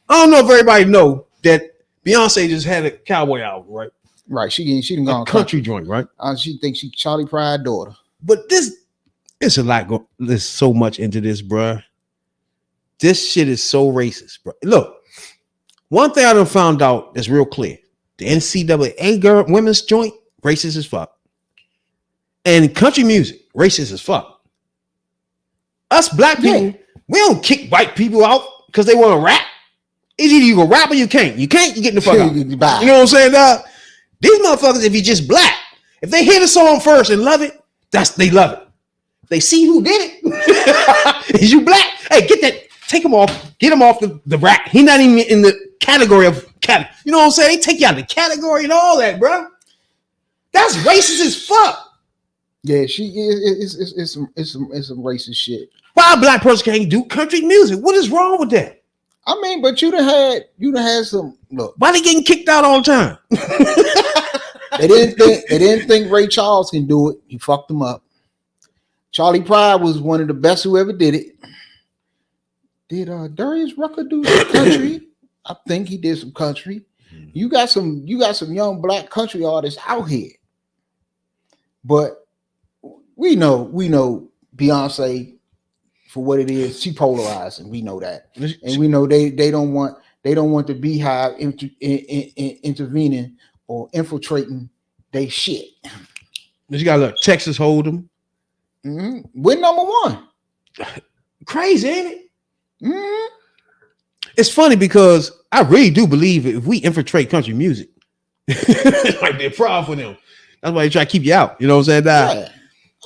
I don't know if everybody know that Beyonce just had a cowboy album, right? Right. She didn't go on country joint, right? She thinks she Charlie Pride daughter. But it's a lot. There's so much into this, bruh. This shit is so racist, bro. Look, one thing I done found out that's real clear: the NCAA girl women's joint racist as fuck, and country music racist as fuck. Us black people, we don't kick white people out because they want to rap. It's either you can rap or you can't. You can't, you get the fuck out. You know what I'm saying, dog? These motherfuckers, if you just black, if they hear the song first and love it, they love it. If they see who did it, is you black? Hey, get that, take him off, get him off the rap. He not even in the category of you know what I'm saying? They take you out of the category and all that, bro. That's racist as fuck. Yeah, she is. It's some racist shit. Why a black person can't do country music? What is wrong with that? I mean, but you done had some. Look, why they getting kicked out all the time? They didn't think Ray Charles can do it. He fucked them up. Charlie Pride was one of the best who ever did it. Did Darius Rucker do some country? I think he did some country. You got some young black country artists out here. But we know Beyonce for what it is. She polarizing. We know that, and we know they don't want the Beehive intervening or infiltrating they shit. You got to look Texas Hold'em. Mm-hmm. We're number one. Crazy, ain't it? Mm-hmm. It's funny because I really do believe if we infiltrate country music, it might be a problem for them. That's why they try to keep you out. You know what I'm saying? Yeah.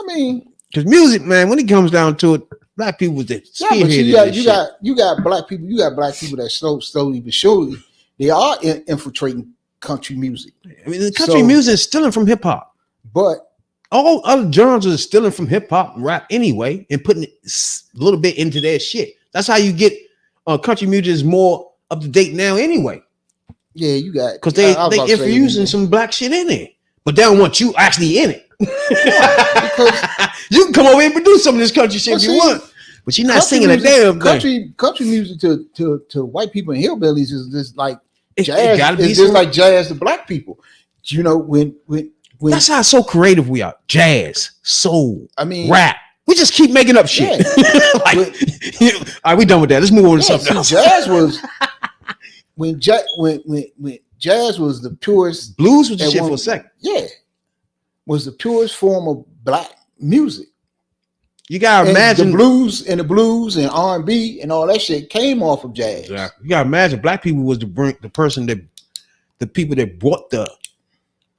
I mean, because music, man, when it comes down to it, black people that you got black people. You got black people that slowly but surely they are infiltrating country music. I mean, the country music is stealing from hip hop, but all other genres are stealing from hip hop and rap anyway, and putting a little bit into their shit. That's how you get country music is more up to date now anyway. Yeah, you got because they infusing some black shit in it, but they don't want you actually in it. Because you can come over here and produce some of this country shit if you want, but you're not singing a damn thing. Country music to white people and hillbillies is just like jazz. It's just like jazz to black people. You know when that's how so creative we are. Jazz, soul, I mean rap. We just keep making up shit. Yeah. All right, we done with that. Let's move on to something else. Jazz was when jazz was the purest. Blues was the shit for a second. Yeah, was the purest form of black music. You gotta imagine the blues and R&B and all that shit came off of jazz. Exactly. You gotta imagine black people was the people that brought the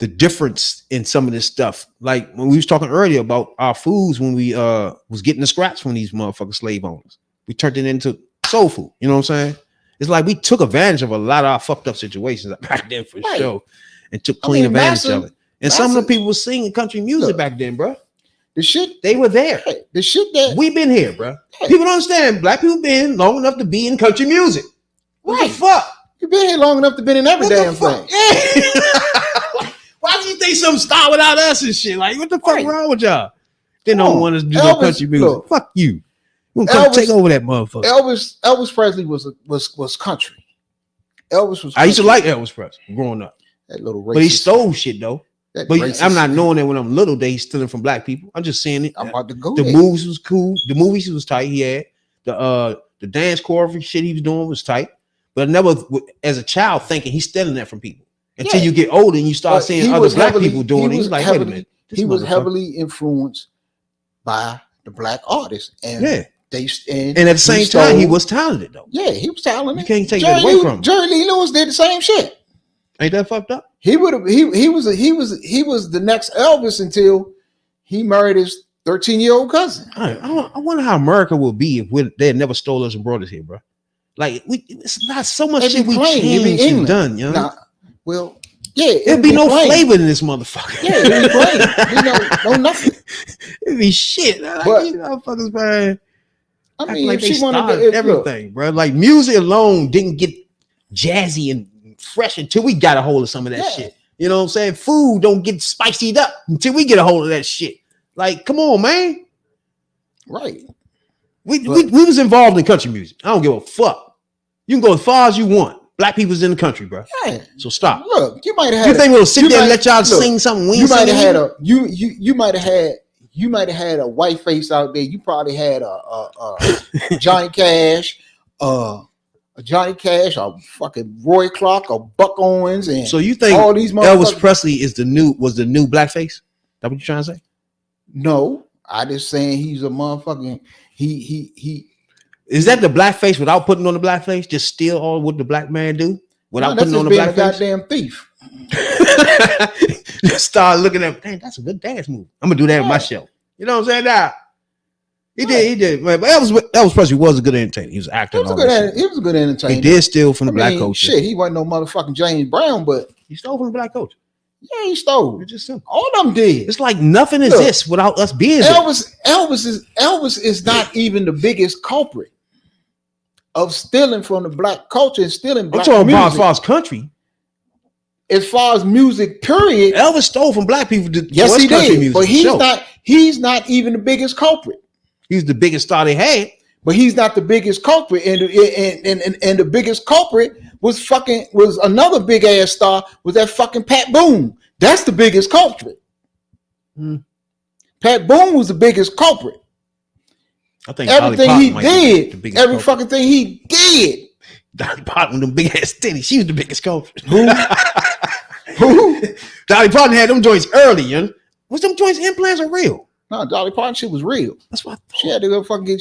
difference in some of this stuff. Like when we was talking earlier about our foods when we was getting the scraps from these motherfucking slave owners. We turned it into soul food. You know what I'm saying? It's like we took advantage of a lot of our fucked up situations back then for sure, and took clean advantage of it. And some of the people were singing country music back then, bro. The shit they were there. The shit that we been here, bro. People don't understand. Black people been long enough to be in country music. What the fuck? You been here long enough to be in every damn thing. Yeah. Why do you think some star without us and shit. Like, what the fuck wrong with y'all? They don't want us to do no country music. Look, fuck you. You gonna come take over that motherfucker. Elvis Presley was country. Elvis was country. I used to like Elvis Presley growing up. That little racist. But he stole shit though. But I'm not knowing that when I'm little that he's stealing from black people. I'm just saying it. I'm about to go. The movies was cool. The movies was tight. He had the dance choreography shit he was doing was tight. But I never, as a child, thinking he's stealing that from people until you get older and you start seeing other black people doing it. He's like, wait a minute. He was heavily influenced by the black artists, and and at the same time, he was talented though. Yeah, he was talented. You can't take that away from him. Jerry Lee Lewis did the same shit. Ain't that fucked up? He was the next Elvis until he married his 13-year-old cousin. I wonder how America will be if they had never stole us and brought us here, bro. Like it's not so much shit we changed and done, you know. Well, yeah, it'd be no flavor in this motherfucker. Yeah, it'd be plain. No nothing. It'd be shit. Like, but, these motherfuckers, man. I mean, like if they she wanted to, everything, bro. Like music alone didn't get jazzy and fresh until we got a hold of some of that shit. You know what I'm saying? Food don't get spiced up until we get a hold of that shit. Like, come on, man. Right. We was involved in country music. I don't give a fuck. You can go as far as you want. Black people's in the country, bro. Yeah. So stop. Look, you might have. You think we'll sit there and let y'all sing something? You might have had you might have had a white face out there. You probably had a Johnny Cash, a fucking Roy Clark, a Buck Owens, and so you think all these Elvis Presley was the new blackface? That what you trying to say? No, I just saying he's a motherfucking he. Is that the blackface without putting on the blackface? Just steal all what the black man do without putting on the blackface? That's a goddamn thief. Just start looking at, dang, that's a good dance move. I'm gonna do that with my show. You know what I'm saying? Now he did. Man, but Elvis Presley was a good entertainer. He was acting. He was a good entertainer. He did steal from the black culture. Shit, he wasn't no motherfucking James Brown, but he stole from the black culture. Yeah, he stole. It's just simple. All of them did. It's like nothing exists without us being Elvis is not even the biggest culprit of stealing from the black culture and stealing black music. I'm talking about as far as country. As far as music, period. Elvis stole from black people. Yes, he did. But he's not even the biggest culprit. He's the biggest star they had. But he's not the biggest culprit. And the biggest culprit was another big ass star, was that fucking Pat Boone. That's the biggest culprit. Pat Boone was the biggest culprit. I think everything he did, every fucking thing he did. Dolly Parton with them big ass titties. She was the biggest culprit. Who? Dolly Parton had them joints early, you know? Was them joints implants or real? No, Dolly Parton shit was real. That's what I thought. She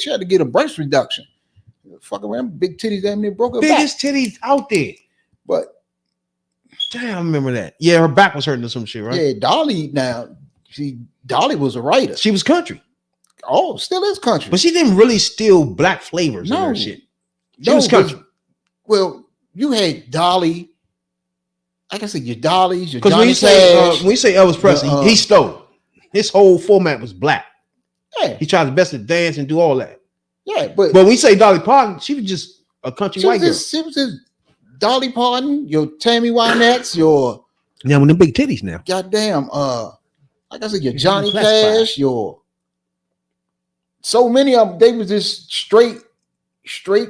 had to get a breast reduction. Fucking around, big titties damn near broke her biggest back. Titties out there. But damn, I remember that. Yeah, her back was hurting or some shit, right? Yeah, Dolly was a writer. She was country. Oh, still is country. But she didn't really steal black flavors in her shit. She was country. Well, you had Dolly. Like I said, your Dollies, your Johnny Cash. When you say Elvis Presley, he stole. His whole format was black. Yeah. He tried his best to dance and do all that. Yeah, but when we say Dolly Parton, she was just a country white girl. She was just Dolly Parton, your Tammy Wynette's, your now with them big titties now. Goddamn, like I said, your Johnny Cash, your so many of them, they was just straight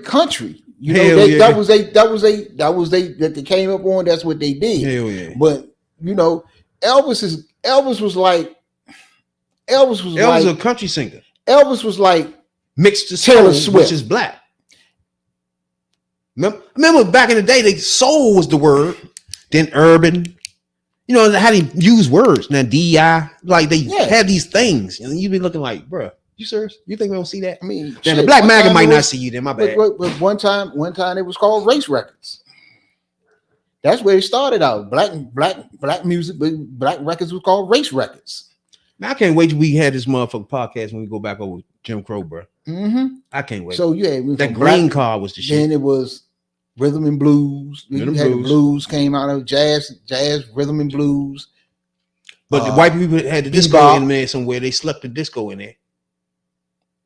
country. You know, that was that they came up on. That's what they did. Hell yeah. But you know, Elvis was like a country singer. Elvis was like mixed to Taylor soul, Swift, which is black. Remember back in the day, soul was the word. Then urban. You know how they use words now. DI, like they had these things, and you be looking like, bruh. You serious? You think we don't see that? I mean, the black maggot might not see you then. My bad. But one time it was called Race Records. That's where it started out. Black music, black records was called Race Records. Now I can't wait till we had this motherfucking podcast when we go back over Jim Crow, bro. I can't wait. So yeah, that green card was the shit. Then it was rhythm and blues. The blues came out of jazz, rhythm and blues. But the white people had the disco in there somewhere. They slept the disco in there.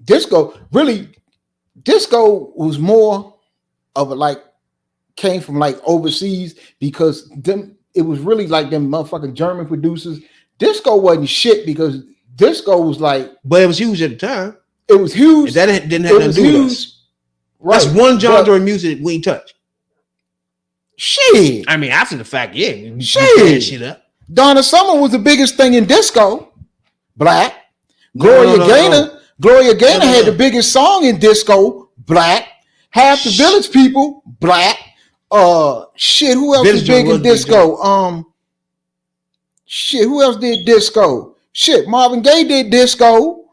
Disco was more of a came from overseas because them it was really like them motherfucking German producers. Disco wasn't shit because disco was like, but it was huge at the time. It was huge. And that didn't have nothing to do with us. Right. That's one genre of music we ain't touch. Shit. I mean, after the fact, yeah. We shit up. Donna Summer was the biggest thing in disco. Black. Gloria Gaynor had the biggest song in disco. Black. Half the Village People. Black. Shit. Who else was big in disco? Shit. Who else did disco? Shit. Marvin Gaye did disco.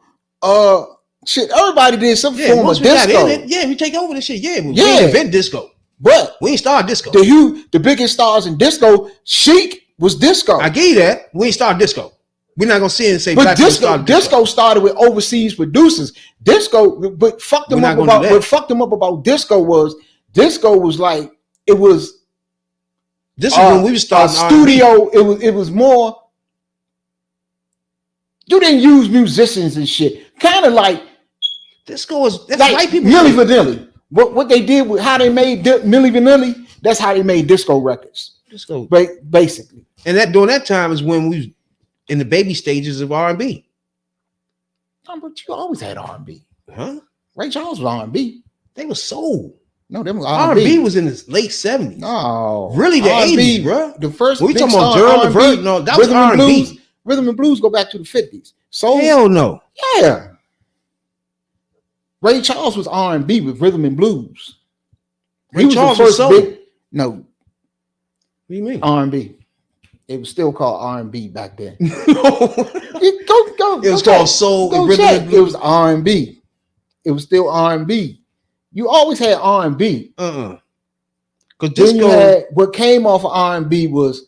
Shit. Everybody did some form of disco. Yeah, we take over this shit. Yeah, we didn't invent disco. But we ain't started disco. The biggest stars in disco, Chic was disco. I give you that. We ain't started disco. We're not gonna see it and say. But disco started with overseas producers. Disco, but fucked them up about disco was like it was. This is when we was starting studio. It was more. You didn't use musicians and shit. Kind of like disco is that's like white people. Milli Vanilli. What they did with how they made Milli Vanilli, that's how they made disco records. Disco, basically. And that during that time is when we was in the baby stages of R&B. No, but you always had R&B. Huh? Ray Charles was R&B. They was soul. No, them was R&B was in the late 70s. No. Really the R&B, 80s, bro. The first we talking about Gerald Levert. No, that was R&B. Rhythm and blues go back to the 50s. So hell no. Yeah. Ray Charles was R&B with rhythm and blues. Ray Charles was soul. No. What do you mean? R&B. It was still called R&B back then. Go. It was called soul. It was R&B. It was still R&B. You always had R&B. Because disco. What came off of R&B was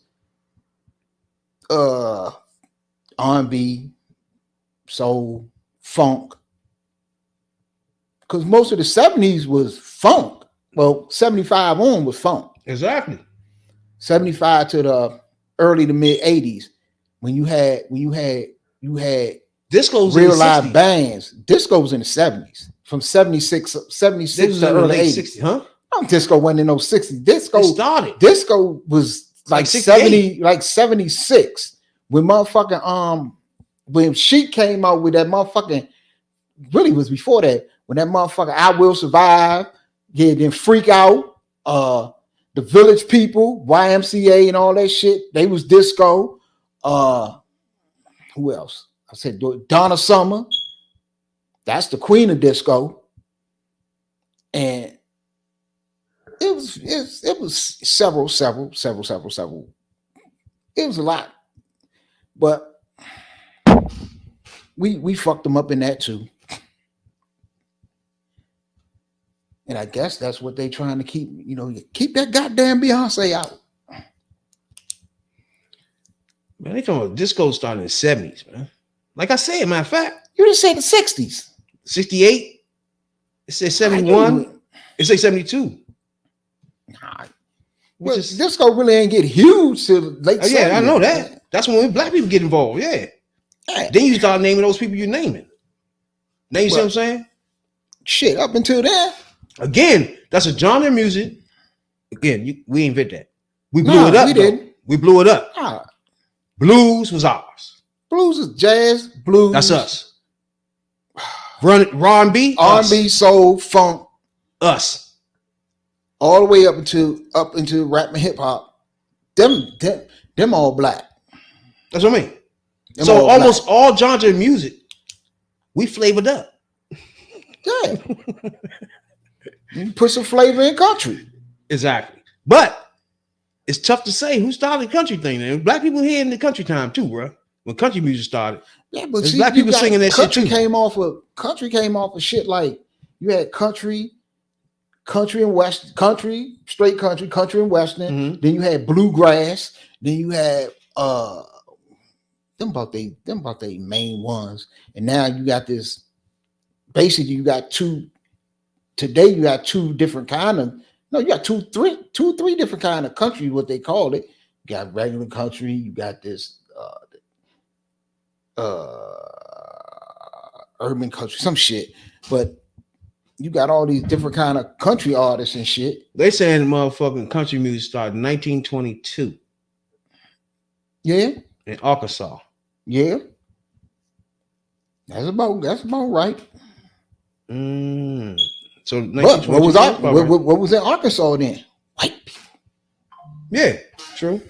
R&B, soul, funk. Because most of the 70s was funk. Well, 75 on was funk. Exactly. 75 to the early to mid 80s. When you had disco's real live bands. Disco was in the 70s. From 76 to early 80s. Huh? Disco wasn't in those 60s. Disco was like 70, like 76. When motherfucking when Chic came out with that motherfucking, really was before that. When that motherfucker I Will Survive, then Freak Out, the Village People, YMCA and all that shit, they was disco. Who else? I said Donna Summer. That's the queen of disco. And it was several. It was a lot. But we fucked them up in that too. And I guess that's what they trying to keep, keep that goddamn Beyonce out. Man, they talking about disco started in the 70s, man. Like I said, matter of fact. You just said the 60s. 68. It says 71. It says 72. Nah. Well, disco really ain't get huge till late 70s. Yeah, I know that. Man. That's when black people get involved, yeah. Then you start naming those people you're naming. Now you see what I'm saying? Shit, up until then. Again, that's a genre of music. Again, we invent that. We blew it up. We didn't. We blew it up. Nah. Blues was ours. Blues is jazz, blues. That's us. R&B, soul, funk, us. All the way up into rap and hip hop. Them all black. That's what I mean. So almost all genre of music, we flavored up. Yeah. You put some flavor in country. Exactly. But it's tough to say who started the country thing. And black people here in the country time too, bro. When country music started. Yeah, but black people singing that shit too. Country came off of shit like you had country and west, country, straight country and western. Mm-hmm. Then you had bluegrass. Then you had them about they main ones. And now you got this. Basically, you got two. Today you got two different kind of. No, you got three different kind of country. What they call it. You got regular country. You got this urban country, some shit. But you got all these different kind of country artists and shit. They saying motherfucking country music started in 1922. Yeah. in Arkansas. Yeah. That's about right. So But what was in Arkansas then? White people. Yeah, true.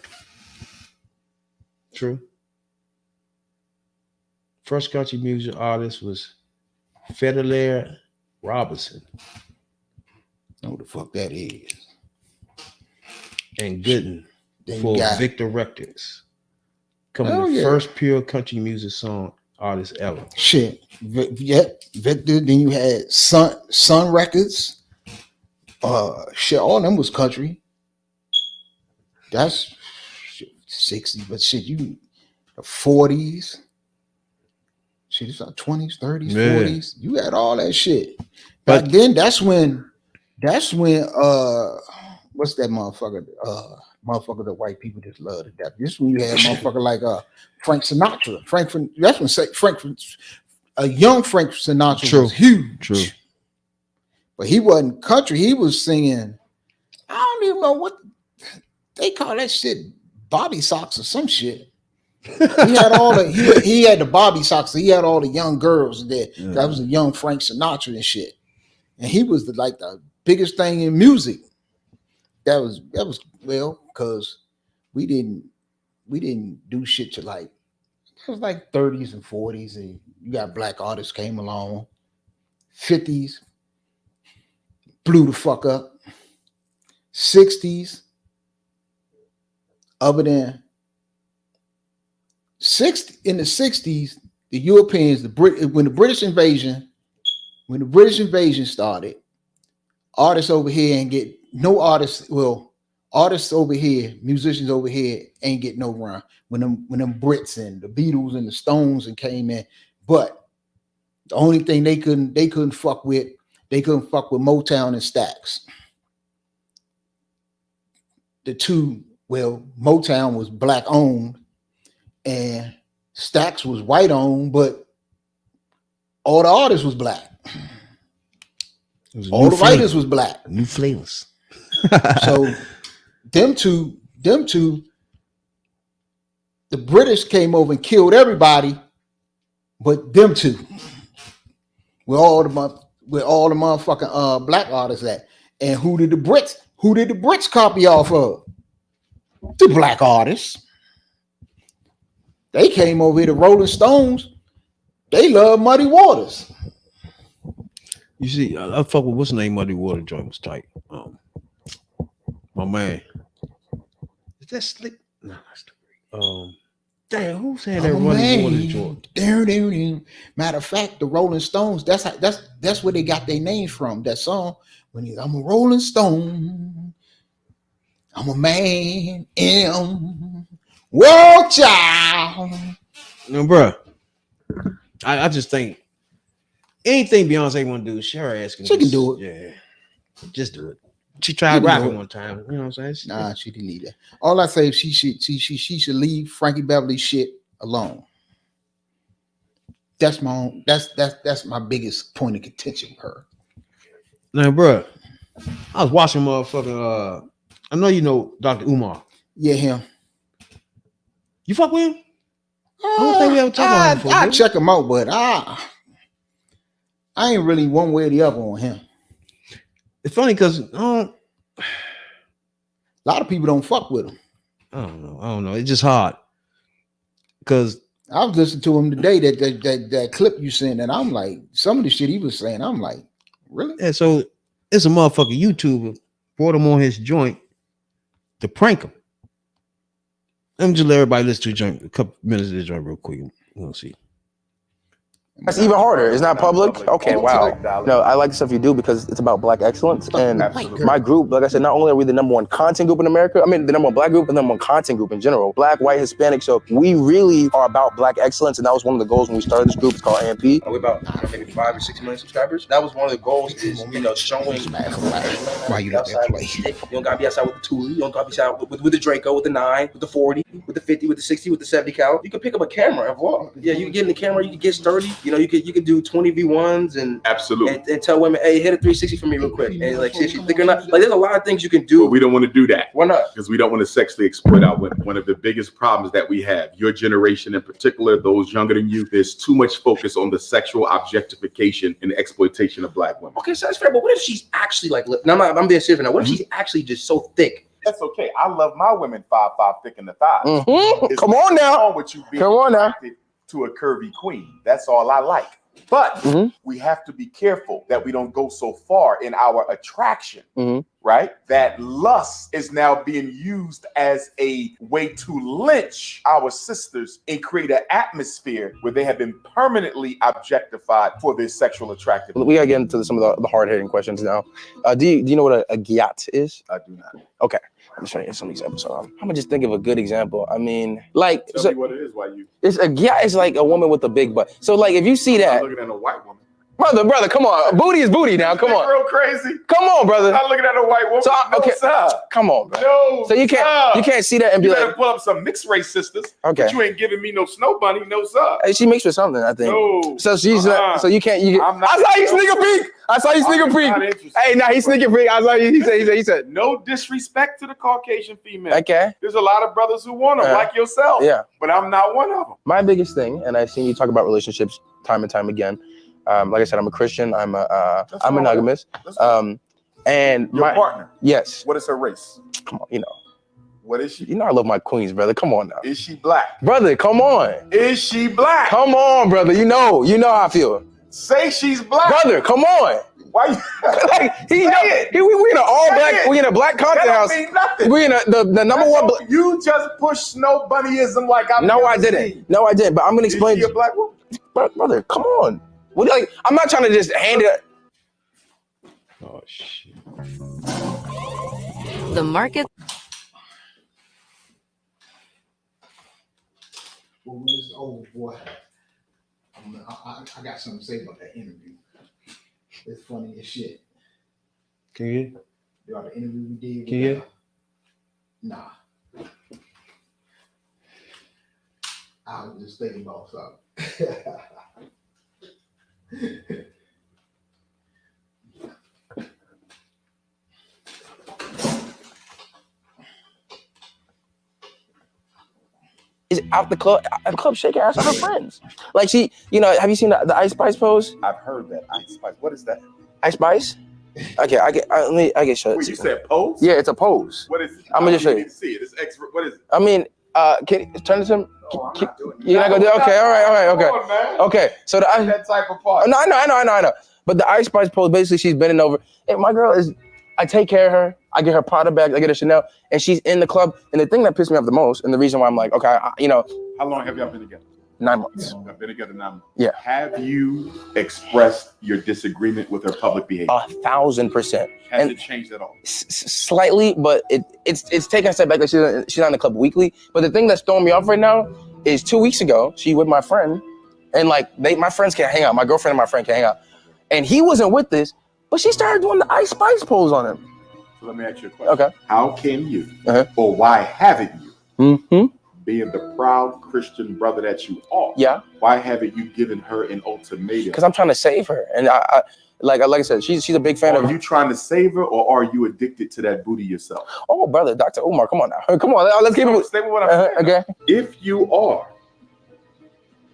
First country music artist was Fedelaire Robinson. Know what the fuck that is. And Gooden for Victor Records. Coming the first pure country music song artist ever. Shit. Yeah, Victor. Then you had Sun Records. Shit, all of them was country. That's 60s, but shit, you the 40s. Shit, it's like 20s, 30s, 40s. You had all that shit. But then that's when what's that motherfucker? Motherfucker that white people just love to death. This when you had motherfucker like Frank Sinatra. That's when a young Frank Sinatra was huge. True. But he wasn't country. He was singing, I don't even know what they call that shit, Bobby Socks or some shit. He had all the he had the Bobby Socks. So he had all the young girls there. Yeah. That was a young Frank Sinatra and shit. And he was the biggest thing in music. That was well, because we didn't do shit to it was like 30s and 40s, and you got black artists came along. 50s blew the fuck up. 60s, other than in the 60s, the Europeans, when the British invasion started, artists over here ain't get no artists. Well, artists over here, musicians over here ain't get no run when them Brits and the Beatles and the Stones and came in. But the only thing they couldn't fuck with Motown and Stax. Motown was black owned and Stax was white owned, but all the artists was black. All the writers was black. New flavors. So them two, the British came over and killed everybody, but them two, where all the motherfucking black artists at. And who did the Brits copy off of? The black artists. They came over here, the Rolling Stones. They love Muddy Waters. You see, I fuck with what's the name? Muddy Water joint was tight. My man, is that Slick? No, that's the damn. Who said that Muddy Water joint? Matter of fact, the Rolling Stones. That's where they got their names from. That song. I'm a Rolling Stone. I'm a man. World child. No, bro. I just think anything Beyonce want to do, she can do it. Yeah, just do it. She tried rapping one time. You know what I'm saying? She didn't need that. All I say is she should leave Frankie Beverly shit alone. That's my biggest point of contention with her. Now, bro, I was watching motherfucking. I know you know Dr. Umar. Yeah, him. You fuck with him? I don't think we ever talked about him before. I check him out, but I ain't really one way or the other on him. It's funny because a lot of people don't fuck with him. I don't know. It's just hard because I was listening to him today. That clip you sent, and I'm like, some of the shit he was saying, I'm like, really? Yeah. So it's a motherfucking YouTuber brought him on his joint to prank him. Let me just let everybody listen to the joint, a couple minutes of the joint real quick. We'll see. That's even harder. It's not public. Okay, wow. No, I like the stuff you do because it's about black excellence. And my group, like I said, not only are we the number one content group in America, I mean, the number one black group, and the number one content group in general. Black, white, Hispanic. So we really are about black excellence. And that was one of the goals when we started this group. It's called AMP. We're about maybe 5 or 6 million subscribers. That was one of the goals is, showing. Why you let that play? You don't got to be outside with the Thule. You don't got to be outside with the Draco, with the 9, with the 40, with the 50, with the 60, with the 70 cal. You can pick up a camera and vlog. Yeah, you can get in the camera, you can get sturdy. You know, you could do 20v1s and Absolutely. and tell women, hey, hit a 360 for me real quick, and like see if she's thick or not. Like there's a lot of things you can do. But we don't want to do that. Why not? Because we don't want to sexually exploit our women. One of the biggest problems that we have, your generation in particular, those younger than you, there's too much focus on the sexual objectification and exploitation of black women. Okay, so that's fair. But what if she's actually like? No, I'm being serious now. What if she's actually just so thick? That's okay. I love my women 5'5" thick in the thighs. Mm-hmm. Come on now. With you being Come on now. To a curvy queen. That's all I like. But we have to be careful that we don't go so far in our attraction, right? That lust is now being used as a way to lynch our sisters and create an atmosphere where they have been permanently objectified for their sexual attractiveness. We gotta get into some of the hard-hitting questions now. Do you know what a gyat is? I do not. Okay. I'm just trying to get some examples. I'm gonna just think of a good example. I mean, like, Tell me what it is. Why you? It's like a woman with a big butt. So, like, if you see that, I'm looking at a white woman. brother, come on, booty is booty now. Come on, Real crazy. come on, brother. I'm looking at a white woman. So, okay, sir. come on, bro. No, So you can't see that and be You better like, pull up some mixed race sisters. okay, But you ain't giving me no snow bunny, no sir. hey, she mixed with something, I think. No. So she's not. So you can't. I'm not- I saw you sneak a peek. I saw you sneak a I'm not peek. interested. Hey, nah, he sneak a peek. I saw you. He said. No disrespect to the Caucasian female. Okay. There's a lot of brothers who want them, Yeah. like yourself. Yeah. But I'm not one of them. My biggest thing, and I've seen you talk about relationships time and time again. Like I said, I'm a Christian. I'm monogamous. And Your my partner. yes. What is her race? Come on, you know. What is she? You know I love my queens, brother. Come on now. Is she black? Brother, come on. Is she black? Come on, brother. You know how I feel. Say she's black. Brother, come on. Why you Like we in an all Say black, it. we in a black content that house. don't mean nothing. We in the number one. You just pushed snow bunnyism like I'm. No, I didn't. No, I didn't. But I'm gonna Is explain. she a black woman? Brother, come on. What, like, I'm not trying to just hand it. Oh shit. The market. Well, when it's over, boy, I got something to say about that interview. It's funny as shit. Can you hear? Y'all, the interview we did. Can you hear? Nah. I was just thinking about something. Is out the club shaking ass with her friends. Like she, have you seen the Ice Spice pose? I've heard that. Ice Spice. What is that? Ice Spice? Okay, I get shut. Wait, you said pose? Yeah, it's a pose. What is it? I'm gonna just show you. Need to see it. It's what is it? I mean, can you turn this in? No, I'm not doing You're not gonna do it? Okay, all right, okay. Come on, man. Okay, so That type of part. no, I know. But the Ice Spice pose, basically, she's bending over. And my girl is, I take care of her. I get her Prada bag, I get her Chanel, and she's in the club. And the thing that pissed me off the most, and the reason why I'm like, okay, How long have y'all been together? 9 months. I've been together 9 months. Yeah. Have you expressed your disagreement with her public behavior? 1,000%. Has it changed at all? Slightly, but it's taking a step back. Like she's not in the club weekly. But the thing that's throwing me off right now is 2 weeks ago, she with my friend, and like my friends can't hang out. My girlfriend and my friend can't hang out, and he wasn't with this, but she started doing the Ice Spice pose on him. So let me ask you a question. Okay. How can you, Uh-huh. or why haven't you, Mm-hmm. being the proud Christian brother that you are, Yeah. why haven't you given her an ultimatum? Because I'm trying to save her, and I like I said, she's a big fan Are of. you trying to save her, or are you addicted to that booty yourself? Oh, brother, Dr. Umar, come on now, come on, let's keep it. Stay with what I'm saying. Okay. If you are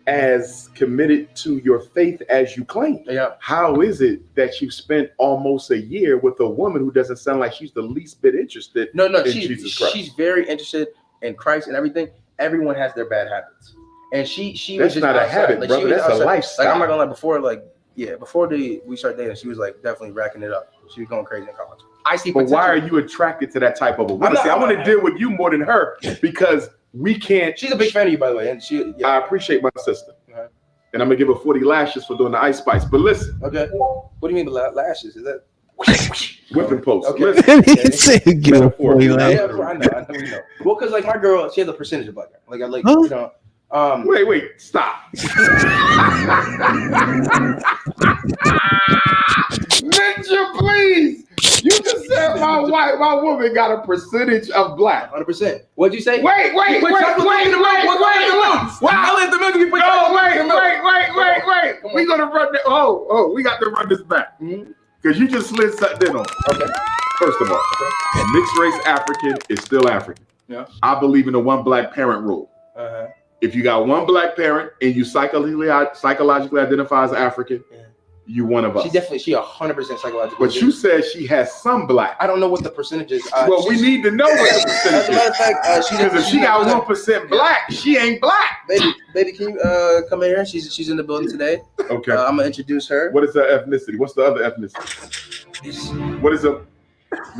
as committed to your faith as you claim, Yeah. how is it that you spent almost a year with a woman who doesn't sound like she's the least bit interested No, in Jesus Christ? she's very interested in Christ and everything. Everyone has their bad habits, and she was That's just not a outside. habit, Like, brother. she was That's a outside. lifestyle. Like I'm not gonna lie, before we started dating, she was like definitely racking it up. She was going crazy in college. I see. But why are potential. you attracted to that type of a woman? I'm not- See, I want I'm to not- deal with you more than her because we can't. She's a big fan of you, by the way, and she. Yeah. I appreciate my sister, Uh-huh. and I'm gonna give her 40 lashes for doing the Ice Spice. But listen, Okay. What do you mean by lashes? Is that? whipping post. Okay. Listen, He said, "Give her 40 Yeah, lash." I know. Well, because like my girl, she has a percentage of black hair. Like I like, Huh? Wait, stop. Ninja, please. You just said my woman got a percentage of black. 100%. What'd you say? Wait. Wow. I live the milk. You put Wait. We gonna run this. We got to run this back because you just slid something in on. Okay. First of all, mixed race African is still African. Yeah. I believe in the one black parent rule. If you got one black parent and you psychologically identify as African, you one of us. She 100% psychological. But you said she has some black. I don't know what the percentage is. Well, we need to know what the percentage as a matter of fact, because if she got 1% black, she ain't black. Baby, can you come in here? She's in the building today. Okay. I'm gonna introduce her. What is her ethnicity? What's the other ethnicity? What is the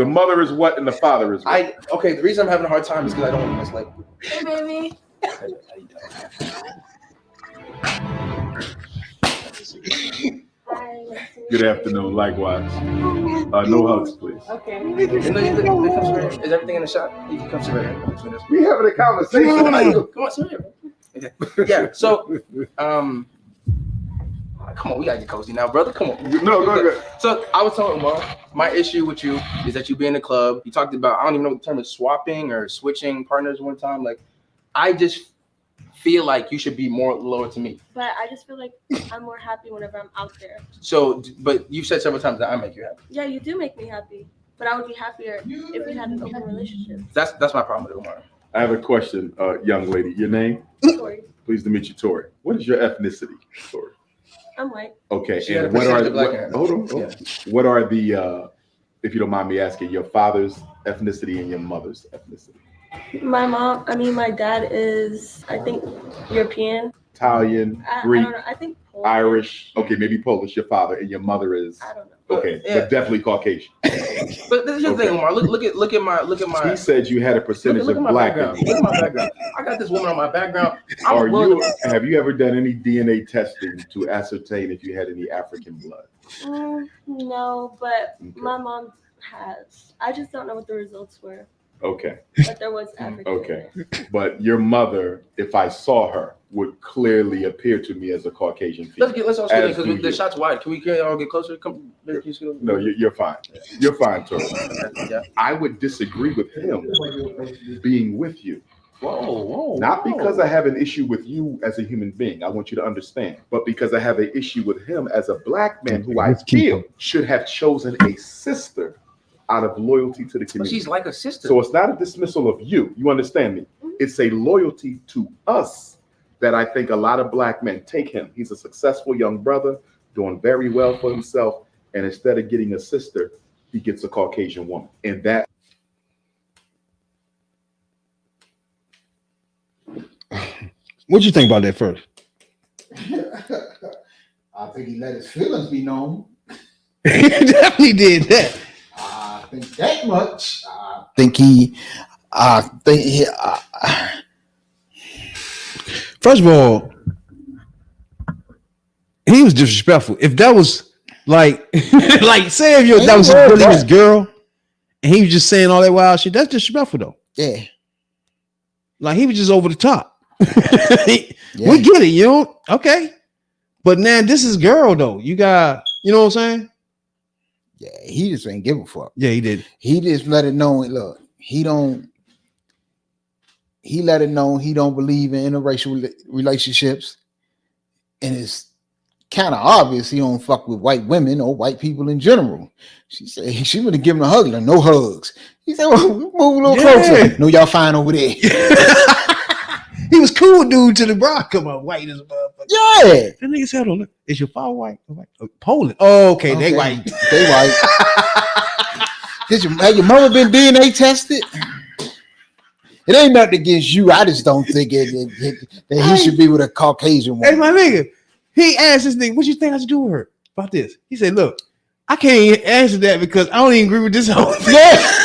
mother is what and the father is what? Okay, the reason I'm having a hard time is because I don't want to mislabel. Hey, baby. Good afternoon, likewise. No hugs, please. Okay. Is everything in the shot? You can come sit right here. We having a conversation. Come on, sit here. Okay. Yeah. So, come on, we gotta get cozy now, brother. Come on. No, go ahead. So I was telling Omar, my issue with you is that you be in the club. You talked about, I don't even know what the term is, swapping or switching partners one time. Like, I just feel like you should be more loyal to me. But I just feel like I'm more happy whenever I'm out there. So, but you've said several times that I make you happy. Yeah, you do make me happy. But I would be happier if we had an open relationship. That's my problem with Omar. I have a question, young lady. Your name? Tori. Pleased to meet you, Tori. What is your ethnicity, Tori? I'm white. Okay, She had and a what are percentage of black hair. hold on. What are the if you don't mind me asking, your father's ethnicity and your mother's ethnicity? My dad is, I think, European. Italian, I Greek, don't know. I think Polish. Irish. Okay, maybe Polish. Your father and your mother is. I don't know. Okay, Yeah. but definitely Caucasian. But this is the thing, Omar. Look at my. He said you had a percentage Look of at my black. background. Look at my background. I got this woman on my background. Have you ever done any DNA testing to ascertain if you had any African blood? No, but Okay. my mom has. I just don't know what the results were. Okay. But there was African. Okay. But your mother, if I saw her, would clearly appear to me as a Caucasian female. Let's all As because do the you. shot's wide. Can we all get closer? Come. No, you're fine. You're fine, Tori. Yeah. I would disagree with him being with you. Whoa. Not because I have an issue with you as a human being. I want you to understand. But because I have an issue with him as a black man who I feel should have chosen a sister out of loyalty to the But community. she's like a sister. So it's not a dismissal of you. You understand me? It's a loyalty to us that I think a lot of black men take him. He's a successful young brother doing very well for himself. And instead of getting a sister, he gets a Caucasian woman. And that. What'd you think about that first? I think he let his feelings be known. He definitely did that. I think that much. First of all, he was disrespectful. If that was like, say if that was really his girl, and he was just saying all that wild shit, that's disrespectful though. Yeah. Like he was just over the top. We get it, you know? Okay. But now this is girl though. You got, you know what I'm saying? Yeah, he just ain't give a fuck. Yeah, he did. He just let it know. Look, he let it know he don't believe in interracial relationships, and it's kind of obvious he don't fuck with white women or white people in general. She said she would have given a hug, no hugs. He said, "Well, move a little closer." No, y'all fine over there. He was cool, dude, to the bro. Come on, white as a motherfucker. Yeah. That nigga said, "Look, is your father white? Poland? Oh, okay, they white. They white." Have your mother been DNA tested? It ain't nothing against you. I just don't think that he should be with a Caucasian woman. Hey, my nigga, he asked this nigga, "What you think I should do with her about this?" He said, "Look, I can't answer that because I don't even agree with this whole thing." Yeah.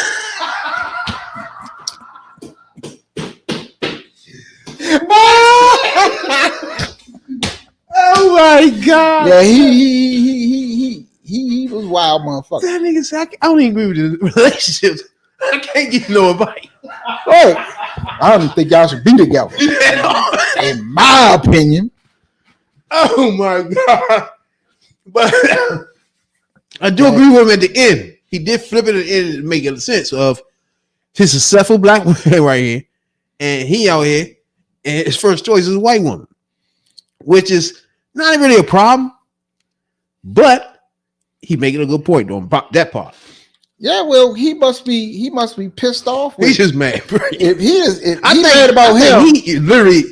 Oh my god! Yeah, he was wild, motherfucker. That nigga said, "I don't even agree with the relationships. I can't give no advice." Hey, I don't think y'all should be together. in my opinion. Oh my God. But I do agree with him at the end. He did flip it at the end to make it sense of his successful black woman right here, and he out here, and his first choice is a white woman, which is not really a problem, but he making a good point on that part. Yeah, well, he must be pissed off. He's just mad. Bro. If he I think mad about him, he literally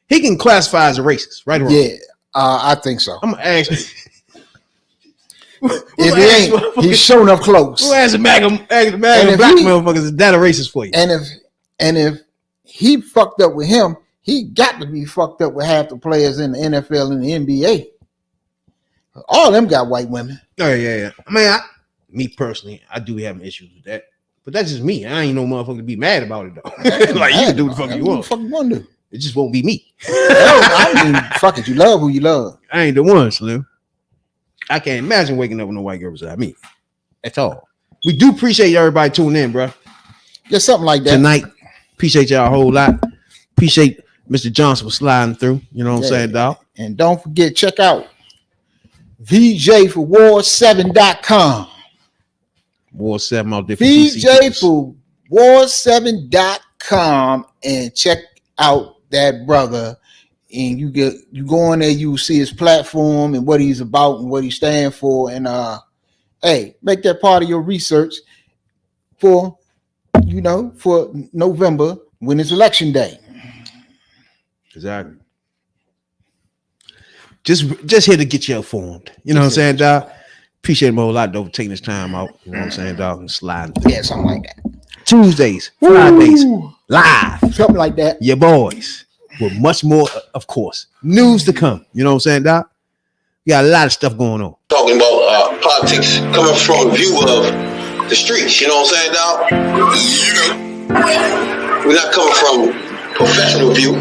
he can classify as a racist, right or wrong. Yeah, I think so. I'm gonna ask you. If he ain't, he's showing up close. Who asked the black motherfuckers is that a racist for you? And if he fucked up with him, he got to be fucked up with half the players in the NFL and the NBA. All of them got white women. Oh yeah. I mean, me personally, I do have issues with that, but that's just me. I ain't no motherfucker to be mad about it though. Like you can do the fuck you want. Fuck you want to do. It just won't be me. I mean, fuck it. You love who you love. I ain't the one, Slim. I can't imagine waking up with no white girl beside me at all. We do appreciate everybody tuning in, bro. Just something like that tonight. Appreciate y'all a whole lot. Appreciate Mr. Johnson for sliding through. You know what I'm saying, dog? And don't forget, check out VJ for War7.com. War 7 out there. VJ for War7.com and check out that brother. And you go on there, you see his platform and what he's about and what he stands for. And hey, make that part of your research for November when it's election day. Exactly. Just here to get you informed. You know what I'm saying, dog? Appreciate him a whole lot though for taking his time out. You know what I'm saying, dog? And sliding through. Yeah, something like that. Tuesdays, Fridays, live. Something like that. Your boys. With much more, of course, news to come. You know what I'm saying, Doc? We got a lot of stuff going on. Talking about politics coming from a view of the streets. You know what I'm saying, Doc? We're not coming from professional view.